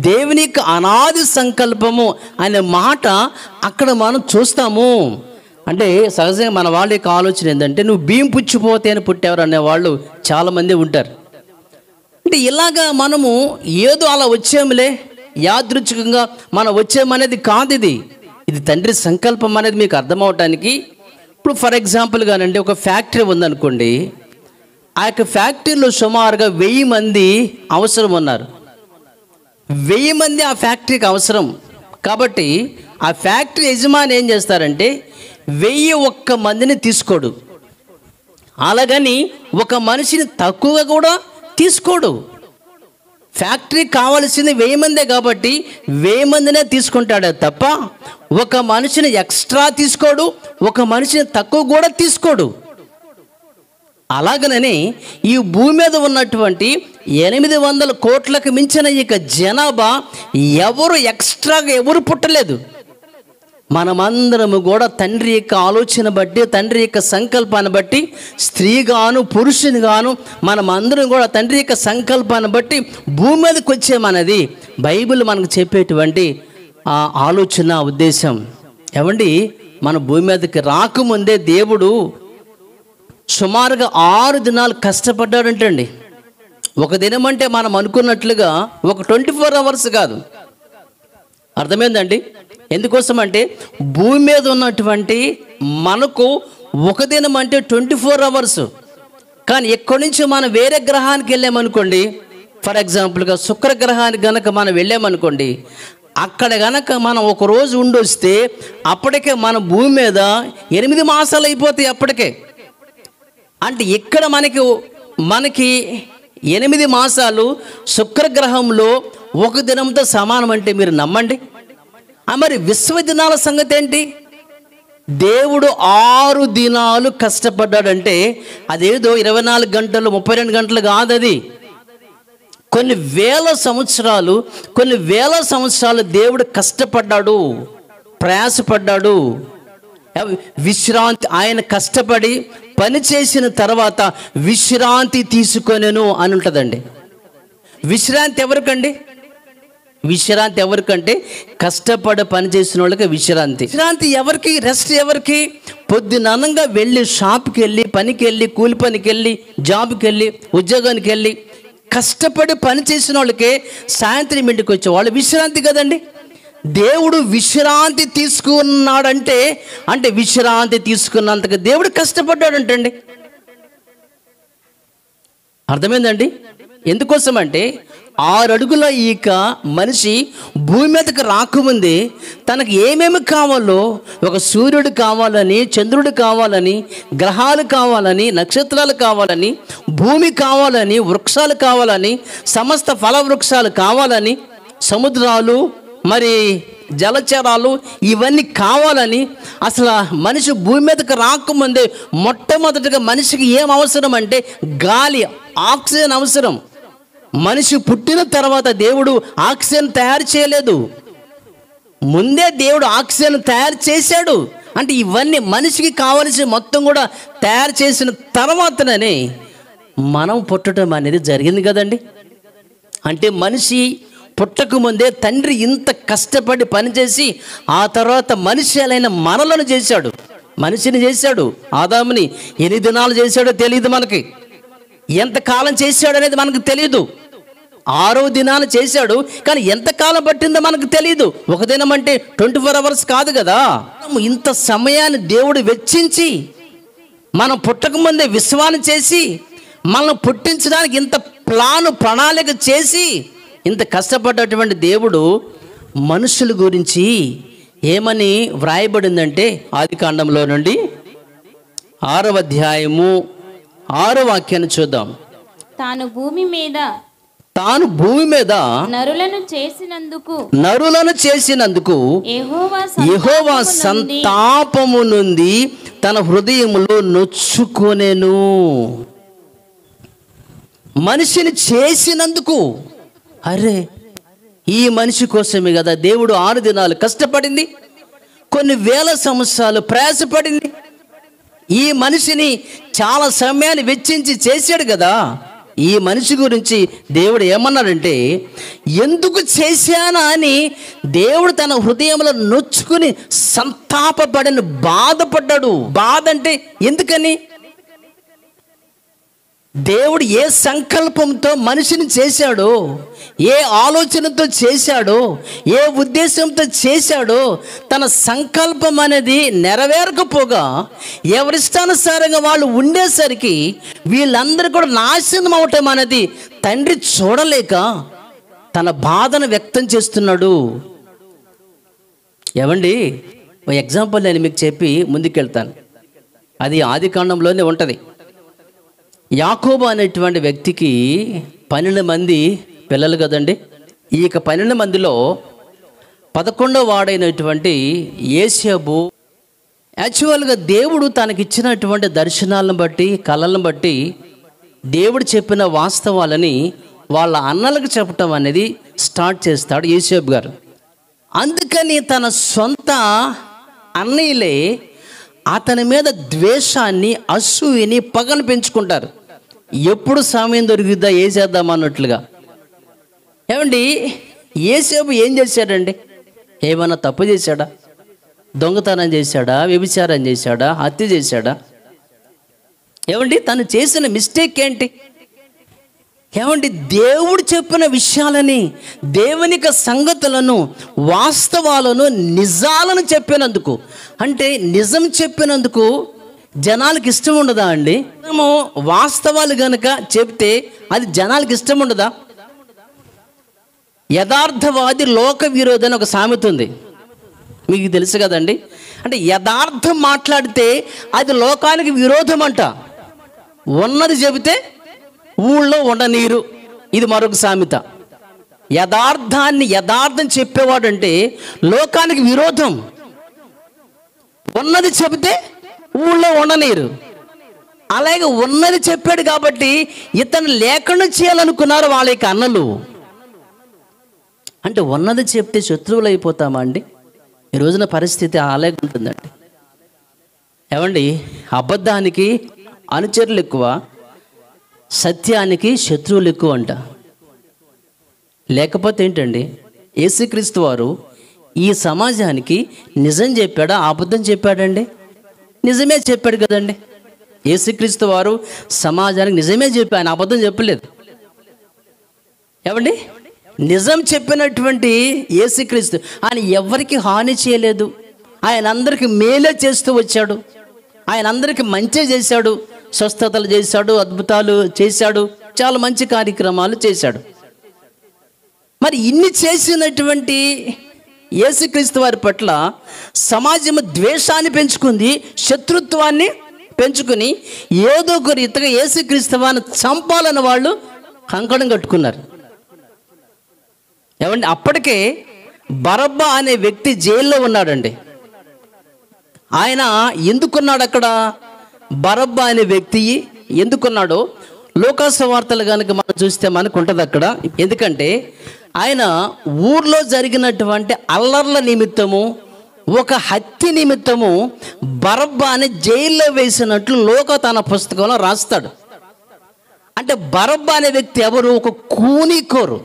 దేవుని యొక్క అనాది సంకల్పము అనే మాట అక్కడ మనం చూస్తాము. అంటే సహజంగా మన వాళ్ళ యొక్క ఆలోచన ఏంటంటే నువ్వు బియ్యం పుచ్చిపోతే అని పుట్టారు అనే వాళ్ళు చాలామంది ఉంటారు. అంటే ఇలాగా మనము ఏదో అలా వచ్చాములే, యాదృచ్ఛికంగా మనం వచ్చామనేది కాదు. ఇది తండ్రి సంకల్పం అనేది మీకు అర్థమవటానికి. ఇప్పుడు ఫర్ ఎగ్జాంపుల్గానండి, ఒక ఫ్యాక్టరీ ఉందనుకోండి. ఆ యొక్క ఫ్యాక్టరీలో సుమారుగా 1000 మంది అవసరం ఉన్నారు. 1000 మంది ఆ ఫ్యాక్టరీకి అవసరం కాబట్టి ఆ ఫ్యాక్టరీ యజమాని ఏం చేస్తారంటే 1001 మందిని తీసుకోడు. అలాగని ఒక మనిషిని తక్కువగా కూడా తీసుకోడు. ఫ్యాక్టరీకి కావాల్సింది 1000 మందే కాబట్టి 1000 మందినే తీసుకుంటాడే తప్ప ఒక మనిషిని ఎక్స్ట్రా తీసుకోడు, ఒక మనిషిని తక్కువ కూడా తీసుకోడు. అలాగనని ఈ భూమి మీద ఉన్నటువంటి 800 కోట్లకు మించిన ఇక జనాభా ఎవరు ఎక్స్ట్రాగా ఎవరు పుట్టలేదు. మనమందరము కూడా తండ్రి యొక్క ఆలోచన బట్టి, తండ్రి యొక్క సంకల్పాన్ని బట్టి, స్త్రీగాను పురుషునిగాను మనమందరం కూడా తండ్రి యొక్క సంకల్పాన్ని బట్టి భూమి మీదకి వచ్చామన్నది బైబిల్ మనకు చెప్పేటువంటి ఆలోచన, ఉద్దేశం. ఏమండి, మన భూమి మీదకి రాకముందే దేవుడు సుమారుగా 6 దినాలు కష్టపడ్డాడంటండి. ఒక దినం అంటే మనం అనుకున్నట్లుగా ఒక 24 అవర్స్ కాదు. అర్థమైందండి? ఎందుకోసం అంటే భూమి మీద ఉన్నటువంటి మనకు ఒక దినం అంటే 24 అవర్స్. కానీ ఎక్కడి నుంచి మనం వేరే గ్రహానికి వెళ్ళామనుకోండి, ఫర్ ఎగ్జాంపుల్గా శుక్రగ్రహానికి గనక మనం వెళ్ళామనుకోండి, అక్కడ గనక మనం ఒక రోజు ఉండొస్తే అప్పటికే మన భూమి మీద 8 మాసాలు అయిపోతాయి అప్పటికే. అంటే ఇక్కడ మనకి 8 మాసాలు శుక్రగ్రహంలో ఒక దినంతో సమానం అంటే మీరు నమ్మండి. మరి విశ్వదినాల సంగతి ఏంటి? దేవుడు 6 దినాలు కష్టపడ్డాడంటే అదేదో 24 గంటలు 32 గంటలు కాదు. అది కొన్ని వేల సంవత్సరాలు దేవుడు కష్టపడ్డాడు, ప్రయాసపడ్డాడు. విశ్రాంతి, ఆయన కష్టపడి పని చేసిన తర్వాత విశ్రాంతి తీసుకొనెను అని ఉంటుందండి. విశ్రాంతి ఎవరికండి? విశ్రాంతి ఎవరికంటే కష్టపడి పని చేసిన వాళ్ళకి విశ్రాంతి. విశ్రాంతి ఎవరికి? రెస్ట్ ఎవరికి? పొద్దుననంగా వెళ్ళి షాప్కి వెళ్ళి, పనికి వెళ్ళి, కూలి పనికి వెళ్ళి, జాబ్కి వెళ్ళి, ఉద్యోగానికి వెళ్ళి కష్టపడి పని చేసిన వాళ్ళకే సాయంత్రం ఇంటికి వచ్చే వాళ్ళు విశ్రాంతి కదండి. దేవుడు విశ్రాంతి తీసుకున్నాడంటే అంటే విశ్రాంతి తీసుకున్నంతగా దేవుడు కష్టపడ్డాడంటండి. అర్థమైందండి? ఎందుకోసం అంటే 6 అడుగుల ఈక మనిషి భూమి మీదకి రాకముందే తనకు ఏమేమి కావాలో, ఒక సూర్యుడు కావాలని, చంద్రుడు కావాలని, గ్రహాలు కావాలని, నక్షత్రాలు కావాలని, భూమి కావాలని, వృక్షాలు కావాలని, సమస్త ఫల వృక్షాలు కావాలని, సముద్రాలు మరి జలచరాలు ఇవన్నీ కావాలని, అసలు మనిషి భూమి మీదకి రాకముందే మొట్టమొదటిగా మనిషికి ఏం అవసరం అంటే గాలి, ఆక్సిజన్ అవసరం. మనిషి పుట్టిన తర్వాత దేవుడు ఆక్సిజన్ తయారు చేయలేదు, ముందే దేవుడు ఆక్సిజన్ తయారు చేశాడు. అంటే ఇవన్నీ మనిషికి కావలసి మొత్తం కూడా తయారు చేసిన తర్వాతనే మనం పుట్టడం అనేది జరిగింది కదండి. అంటే మనిషి పుట్టక ముందే తండ్రి ఇంత కష్టపడి పనిచేసి ఆ తర్వాత మనిషి అయిన మనలను చేశాడు, మనిషిని చేశాడు. ఆదాముని 8 దినాలు చేశాడో తెలియదు మనకి, ఎంతకాలం చేశాడు అనేది మనకు తెలియదు. 6వ దినాలు చేశాడు, కానీ ఎంతకాలం పట్టిందో మనకు తెలియదు. ఒక దినం అంటే 24 అవర్స్ కాదు కదా. ఇంత సమయాన్ని దేవుడు వెచ్చించి మనం పుట్టకముందే విశ్వాసం చేసి మనల్ని పుట్టించడానికి ఇంత ప్రణాళిక చేసి ఇంత కష్టపడ్డటువంటి దేవుడు మనుషుల గురించి ఏమని వ్రాయబడిందంటే ఆదికాండంలో నుండి 6వ అధ్యాయము 6వ వాక్యాన్ని చూద్దాం. తాను భూమి మీద నరులను చేసినందుకు యెహోవా సంతాపము నుండి తన హృదయములో నొచ్చుకొనెను. మనిషిని చేసినందుకు, అరే ఈ మనిషి కోసమే కదా దేవుడు 6 దినాలు కష్టపడింది, కొన్ని వేల సంవత్సరాలు ప్రయాసపడింది. ఈ మనిషిని చాలా సమయాన్ని వెచ్చించి చేశాడు కదా. ఈ మనిషి గురించి దేవుడు ఏమన్నాడంటే, ఎందుకు చేశానా అని దేవుడు తన హృదయంలో నొచ్చుకుని సంతాపపడిన బాధపడ్డాడు. బాధ అంటే ఎందుకని? దేవుడు ఏ సంకల్పంతో మనిషిని చేశాడో, ఏ ఆలోచనతో చేశాడో, ఏ ఉద్దేశంతో చేశాడో, తన సంకల్పం అనేది నెరవేరకపోగా ఎవరిష్టానుసారంగా వాళ్ళు ఉండేసరికి వీళ్ళందరూ కూడా నాశనం అవటం అనేది తండ్రి చూడలేక తన బాధను వ్యక్తం చేస్తున్నాడు. ఏమండి, ఒక ఎగ్జాంపుల్ నేను మీకు చెప్పి ముందుకెళ్తాను. అది ఆదికాండంలోనే ఉంటుంది. యాకోబు అనేటువంటి వ్యక్తికి 12 మంది పిల్లలు కదండి. ఈ 12 మందిలో 11వ వాడైనటువంటి యోసేపు యాక్చువల్గా దేవుడు తనకిచ్చినటువంటి దర్శనాలను బట్టి, కళలను బట్టి దేవుడు చెప్పిన వాస్తవాలని వాళ్ళ అన్నలకు చెప్పటం అనేది స్టార్ట్ చేస్తాడు యోసేపు గారు. అందుకని తన సొంత అన్నయ్యలే అతని మీద ద్వేషాన్ని, అసూయని, పగను పెంచుకుంటారు. ఎప్పుడు సమయం దొరికిద్దా ఏ చేద్దాం అన్నట్లుగా. ఏమండి, యోసేపు ఏం చేశాడండి? ఏమన్నా తప్పు చేశాడా? దొంగతనం చేశాడా? వ్యభిచారం చేశాడా? హత్య చేశాడా? ఏమండి, తను చేసిన మిస్టేక్ ఏంటి? ఏమండి, దేవుడు చెప్పిన విషయాలని, దేవునిక సంగతులను, వాస్తవాలను, నిజాలను చెప్పినందుకు, అంటే నిజం చెప్పినందుకు జనాలకు ఇష్టం ఉండదా అండి? మనము వాస్తవాలు గనక చెప్తే అది జనాలకు ఇష్టం ఉండదా? యథార్థవాది లోక విరోధి అని ఒక సామెత ఉంది, మీకు తెలుసు కదండి. అంటే యథార్థం మాట్లాడితే అది లోకానికి విరోధం అంట. ఉన్నది చెబితే ఊళ్ళో ఉండనీరు, ఇది మరొక సామెత. యథార్థం చెప్పేవాడంటే లోకానికి విరోధం. ఉన్నది చెబితే ఊళ్ళో ఉండనీరు. అలాగే ఉన్నది చెప్పాడు కాబట్టి ఇతను లేకుండా చేయాలనుకున్నారు వాళ్ళ యొక్క అన్నలు. అంటే ఉన్నది చెప్తే శత్రువులు అయిపోతామా అండి? ఈ రోజున పరిస్థితి అలాగే ఉంటుందండి. ఏమండి, అబద్ధానికి అనుచరులు ఎక్కువ, సత్యానికి శత్రువులు ఎక్కువ అంట. లేకపోతే ఏంటండి, యేసుక్రీస్తు వారు ఈ సమాజానికి నిజం చెప్పాడా, అబద్ధం చెప్పాడండి? నిజమే చెప్పాడు కదండి. యేసుక్రీస్తు వారు సమాజానికి నిజమే చెప్పాడు, ఆయన అబద్ధం చెప్పలేదు. ఏమండి, నిజం చెప్పినటువంటి యేసుక్రీస్తు ఆయన ఎవరికి హాని చేయలేదు. ఆయన అందరికీ మేలే చేస్తూ వచ్చాడు. ఆయన అందరికీ మంచి చేశాడు. స్వస్థతలు చేశాడు, అద్భుతాలు చేశాడు, చాలా మంచి కార్యక్రమాలు చేశాడు. మరి ఇన్ని చేసినటువంటి యేసుక్రీస్తు వారి పట్ల సమాజం ద్వేషాన్ని పెంచుకుంది, శత్రుత్వాన్ని పెంచుకుని ఏదో ఒక రీతిగా యేసుక్రీస్తు వారిని చంపాలని వాళ్ళు కంకణం కట్టుకున్నారు. ఏమండి, అప్పటికే బరబ్బా అనే వ్యక్తి జైల్లో ఉన్నాడండి. ఆయన ఎందుకున్నాడు అక్కడ? బరబ్బా అనే వ్యక్తి ఎందుకున్నాడో లూకాసు వార్తలు కనుక మనం చూస్తే మనకు ఉంటుంది అక్కడ. ఎందుకంటే ఆయన ఊర్లో జరిగినటువంటి అల్లర్ల నిమిత్తము, ఒక హత్య నిమిత్తము బరబ్బాని జైల్లో వేసినట్లు లోక తన పుస్తకంలో రాస్తాడు. అంటే బరబ్బా అనే వ్యక్తి ఎవరు? ఒక కూనికోరు,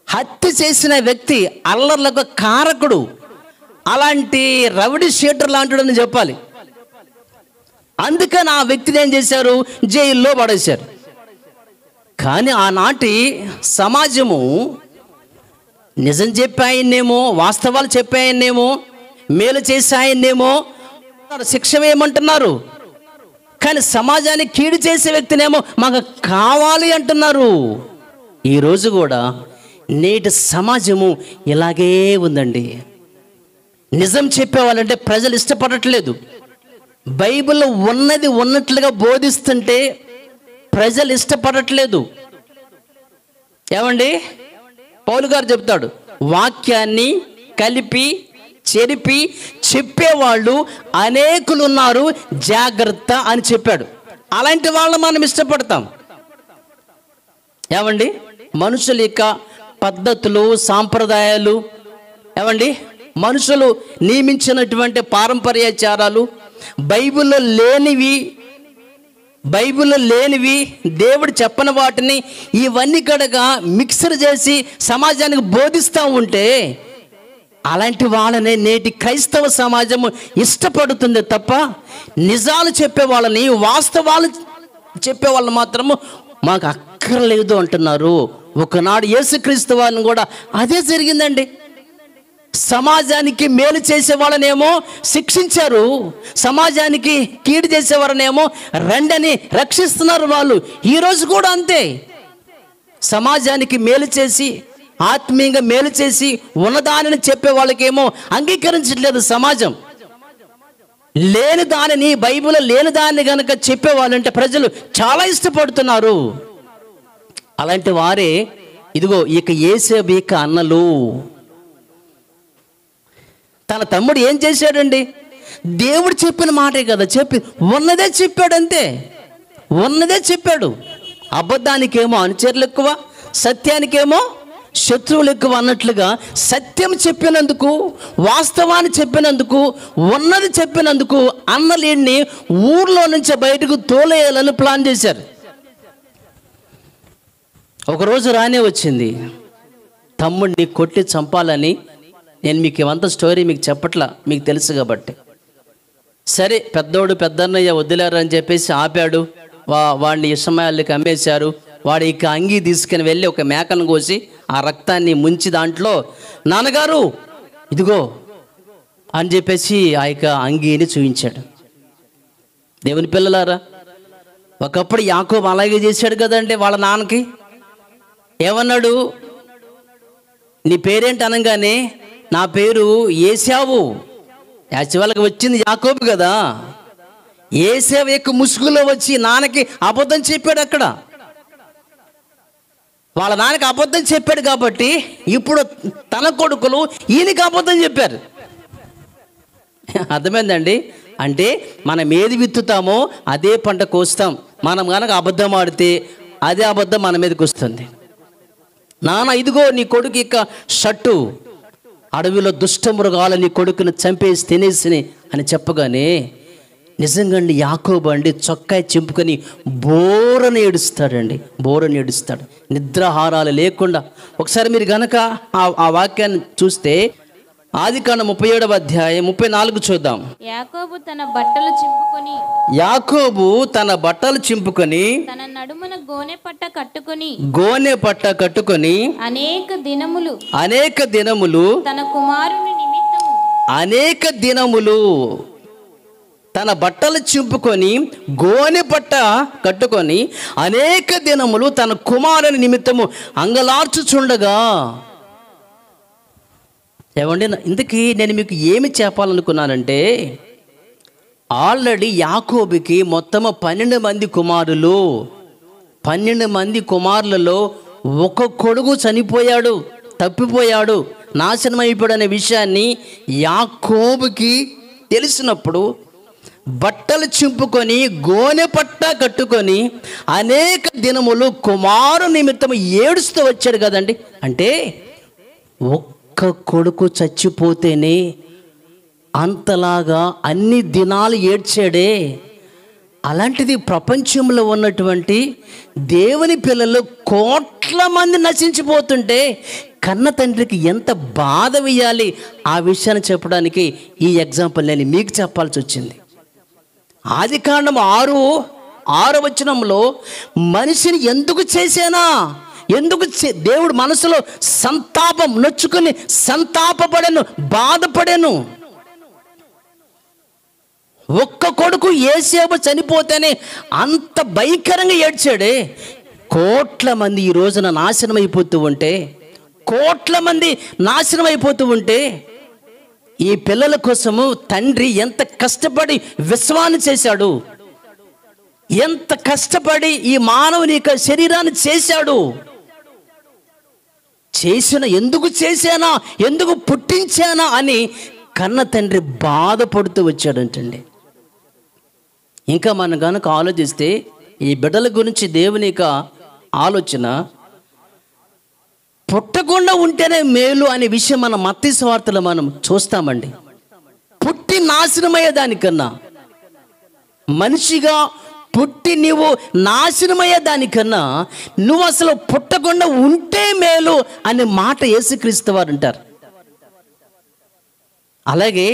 హత్య చేసిన వ్యక్తి, అల్లర్లకు కారకుడు, అలాంటి రౌడీ షీటర్ లాంటిడని చెప్పాలి. అందుకని ఆ వ్యక్తిని ఏం చేశారు? జైల్లో పడేశారు. కానీ ఆనాటి సమాజము నిజం చెప్పాయన్నేమో, వాస్తవాలు చెప్పాయన్నేమో, మేలు చేశాయన్నేమో శిక్ష వేయమంటున్నారు. కానీ సమాజానికి కీడు చేసే వ్యక్తినేమో మాకు కావాలి అంటున్నారు. ఈరోజు కూడా నేటి సమాజము ఇలాగే ఉందండి. నిజం చెప్పేవాళ్ళంటే ప్రజలు ఇష్టపడట్లేదు. బైబిల్లో ఉన్నది ఉన్నట్లుగా బోధిస్తుంటే ప్రజలు ఇష్టపడట్లేదు. ఏమండి, పౌలు గారు చెప్తాడు, వాక్యాన్ని కలిపి చెరిపి చెప్పేవాళ్ళు అనేకులు ఉన్నారు, జాగ్రత్త అని చెప్పాడు. అలాంటి వాళ్ళని మనం ఇష్టపడతాం. ఏమండి, మనుషుల యొక్క పద్ధతులు, సాంప్రదాయాలు, ఏమండి, మనుషులు నియమించినటువంటి పారంపర్యాచారాలు, బైబిల్లో లేనివి, బైబిల్లో లేనివి, దేవుడు చెప్పని వాటిని ఇవన్నీ కనుక మిక్సర్ చేసి సమాజానికి బోధిస్తూ ఉంటే అలాంటి వాళ్ళనే నేటి క్రైస్తవ సమాజము ఇష్టపడుతుంది తప్ప నిజాలు చెప్పే వాళ్ళని, వాస్తవాలు చెప్పే వాళ్ళని మాత్రము మాకు అక్కర్లేదు అంటున్నారు. ఒకనాడు యేసుక్రీస్తు వారిని కూడా అదే జరిగిందండి. సమాజానికి మేలు చేసే వాళ్ళనేమో శిక్షించారు, సమాజానికి కీడు చేసేవారనేమో రండని రక్షిస్తున్నారు వాళ్ళు. ఈరోజు కూడా అంతే. సమాజానికి మేలు చేసి, ఆత్మీయంగా మేలు చేసి ఉన్నదానిని చెప్పే వాళ్ళకేమో అంగీకరించట్లేదు సమాజం. లేని దానిని, బైబిల్లో లేని దాన్ని కనుక చెప్పేవాళ్ళంటే ప్రజలు చాలా ఇష్టపడుతున్నారు. అలాంటి వారే ఇదిగో ఇక యేసేపు యొక్క అన్నలు. తన తమ్ముడు ఏం చేశాడండి? దేవుడు చెప్పిన మాటే కదా చెప్పి ఉన్నదే చెప్పాడు, అంతే. ఉన్నదే చెప్పాడు. అబద్ధానికేమో అనుచరులు ఎక్కువ, సత్యానికేమో శత్రువులు ఎక్కువ అన్నట్లుగా సత్యం చెప్పినందుకు, వాస్తవాన్ని చెప్పినందుకు, ఉన్నది చెప్పినందుకు అన్నలేడిని ఊర్లో నుంచి బయటకు తోలేయాలని ప్లాన్ చేశారు. ఒకరోజు రానే వచ్చింది, తమ్ముడిని కొట్టి చంపాలని. నేను మీకు ఇవంతా స్టోరీ మీకు చెప్పట్లా, మీకు తెలుసు కాబట్టి. సరే, పెద్దోడు పెద్దన్నయ్య వదిలేరు అని చెప్పేసి ఆపాడు. వాడిని ఇష్మాయేలుకి అమ్మేశారు. వాడు ఇక అంగీ తీసుకుని వెళ్ళి ఒక మేకను కోసి ఆ రక్తాన్ని ముంచి దాంట్లో, నాన్నగారు ఇదిగో అని చెప్పేసి ఆ యొక్క అంగీని చూపించాడు. దేవుని పిల్లలారా, ఒకప్పుడు యాకోబు అలాగే చేశాడు కదండి వాళ్ళ నాన్నకి. ఏమన్నాడు? నీ పేరేంటి అనగానే నా పేరు ఏశావు. యాచవాళ్ళకి వచ్చింది యాకోబు కదా. ఏశావు యొక్క ముసుగులో వచ్చి నాన్నకి అబద్ధం చెప్పాడు. అక్కడ వాళ్ళ నాన్నకి అబద్ధం చెప్పాడు కాబట్టి ఇప్పుడు తన కొడుకులు ఈయనకి అబద్ధం చెప్పారు. అర్థమైందండి? అంటే మనం ఏది విత్తుతామో అదే పంట కోస్తాం. మనం కనుక అబద్ధం ఆడితే అదే అబద్ధం మన మీదకి వస్తుంది. నాన్న ఇదిగో నీ కొడుకు ఇక షట్టు, అడవిలో దుష్ట మృగాలు నీ కొడుకుని చంపేసి తినేసి అని చెప్పగానే నిజంగా అండి యాకోబు అండి చొక్కాయి చింపుకొని బోరని ఏడుస్తాడండి. బోరని ఏడుస్తాడు, నిద్రాహారాలు లేకుండా. ఒకసారి మీరు గనక ఆ వాక్యాన్ని చూస్తే ఆదికాండం 37వ అధ్యాయం 34 చూద్దాం. యాకోబు తన బట్టలు చింపుకొని తన నడుమున గోనె పట్ట కట్టుకొని అనేక దినములు తన కుమారుని నిమిత్తము తన బట్టలు చింపుకొని గోనె పట్ట కట్టుకొని అనేక దినములు తన కుమారుని నిమిత్తము అంగలార్చుచుండగా. ఏమండి, ఇంతకీ నేను మీకు ఏమి చెప్పాలనుకున్నానంటే, ఆల్రెడీ యాకోబుకి మొత్తము 12 మంది కుమారులు. 12 మంది కుమారులలో ఒక కొడుకు చనిపోయాడు, తప్పిపోయాడు, నాశనం అయిపోయాడు అనే విషయాన్ని యాకోబుకి తెలిసినప్పుడు బట్టలు చింపుకొని గోనె పట్ట కట్టుకొని అనేక దినములు కుమారు నిమిత్తం ఏడుస్తూ వచ్చాడు కదండి. అంటే ఒక్క కొడుకు చచ్చిపోతేనే అంతలాగా అన్ని దినాలు ఏడ్చాడే. అలాంటిది ప్రపంచంలో ఉన్నటువంటి దేవుని పిల్లలు కోట్ల మంది నశించిపోతుంటే కన్న తండ్రికి ఎంత బాధ వేయాలి. ఆ విషయాన్ని చెప్పడానికి ఈ ఎగ్జాంపుల్ నేను మీకు చెప్పాల్సి వచ్చింది. ఆదికాండం 6వ వచనంలో మనిషిని ఎందుకు చేశానా, దేవుడు మనసులో సంతాపం నొచ్చుకుని సంతాపపడను, బాధపడాను. ఒక్క కొడుకు యేసేపు చనిపోతేనే అంత భయంకరంగా ఏడ్చాడే. కోట్ల మంది ఈ రోజున నాశనం అయిపోతూ ఉంటే, కోట్ల మంది నాశనం అయిపోతూ ఉంటే ఈ పిల్లల కోసము తండ్రి ఎంత కష్టపడి విశ్వాన్ని చేశాడు, ఎంత కష్టపడి ఈ మానవుని యొక్క శరీరాన్ని చేశాడు. ఎందుకు చేశానా, ఎందుకు పుట్టించానా అని కన్న తండ్రి బాధపడుతూ వచ్చాడంటండి. ఇంకా మనం కనుక ఆలోచిస్తే ఈ బిడ్డల గురించి దేవుని యొక్క ఆలోచన పుట్టకుండా ఉంటేనే మేలు అనే విషయం మన మత్తయి సువార్తలో మనం చూస్తామండి. పుట్టి నాశనమయ్యేదానికన్నా మనిషిగా పుట్టి నీవు నాశనమయ్యే దానికన్నా నువ్వు అసలు పుట్టకుండా ఉంటే మేలు అనే మాట యేసుక్రీస్తు వారు అంటారు. అలాగే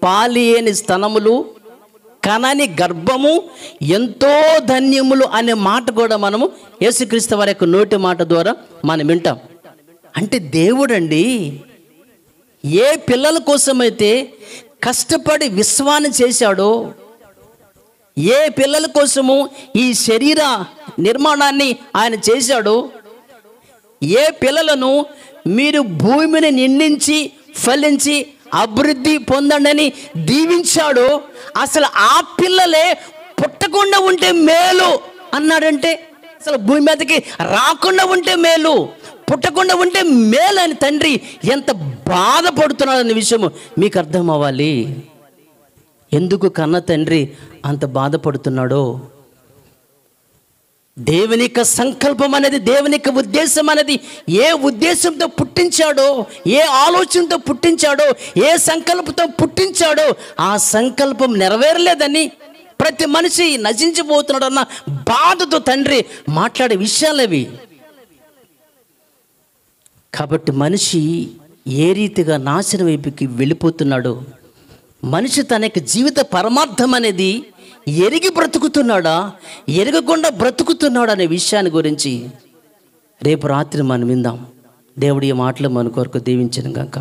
పాలియని స్తనములు కనని గర్భము ఎంతో ధన్యములు అనే మాట కూడా మనము యేసుక్రీస్తు వారి యొక్క నోటి మాట ద్వారా మనం వింటాం. అంటే దేవుడండి ఏ పిల్లల కోసమైతే కష్టపడి విశ్వాన్ని చేశాడో, ఏ పిల్లల కోసము ఈ శరీర నిర్మాణాన్ని ఆయన చేశాడో, ఏ పిల్లలను మీరు భూమిని నిండించి ఫలించి అభివృద్ధి పొందండి దీవించాడో, అసలు ఆ పిల్లలే పుట్టకుండా ఉంటే మేలు అన్నాడంటే, అసలు భూమి మీదకి రాకుండా ఉంటే మేలు, పుట్టకుండా ఉంటే మేలు అని తండ్రి ఎంత బాధపడుతున్నాడు అనే విషయము మీకు అర్థం అవ్వాలి. ఎందుకు కన్న తండ్రి అంత బాధపడుతున్నాడో, దేవుని యొక్క సంకల్పం అనేది, దేవుని యొక్క ఉద్దేశం అనేది ఏ ఉద్దేశంతో పుట్టించాడో, ఏ ఆలోచనతో పుట్టించాడో, ఏ సంకల్పంతో పుట్టించాడో ఆ సంకల్పం నెరవేరలేదని ప్రతి మనిషి నశించిపోతున్నాడు అన్న బాధతో తండ్రి మాట్లాడే విషయాలవి. కాబట్టి మనిషి ఏ రీతిగా నాశనం వైపుకి వెళ్ళిపోతున్నాడో, మనిషి తన యొక్క జీవిత పరమార్థం అనేది ఎరిగి బ్రతుకుతున్నాడా, ఎరగకుండా బ్రతుకుతున్నాడా అనే విషయాన్ని గురించి రేపు రాత్రి మనం విందాం. దేవుడి మాటలు మన కొరకు దీవించను గాక.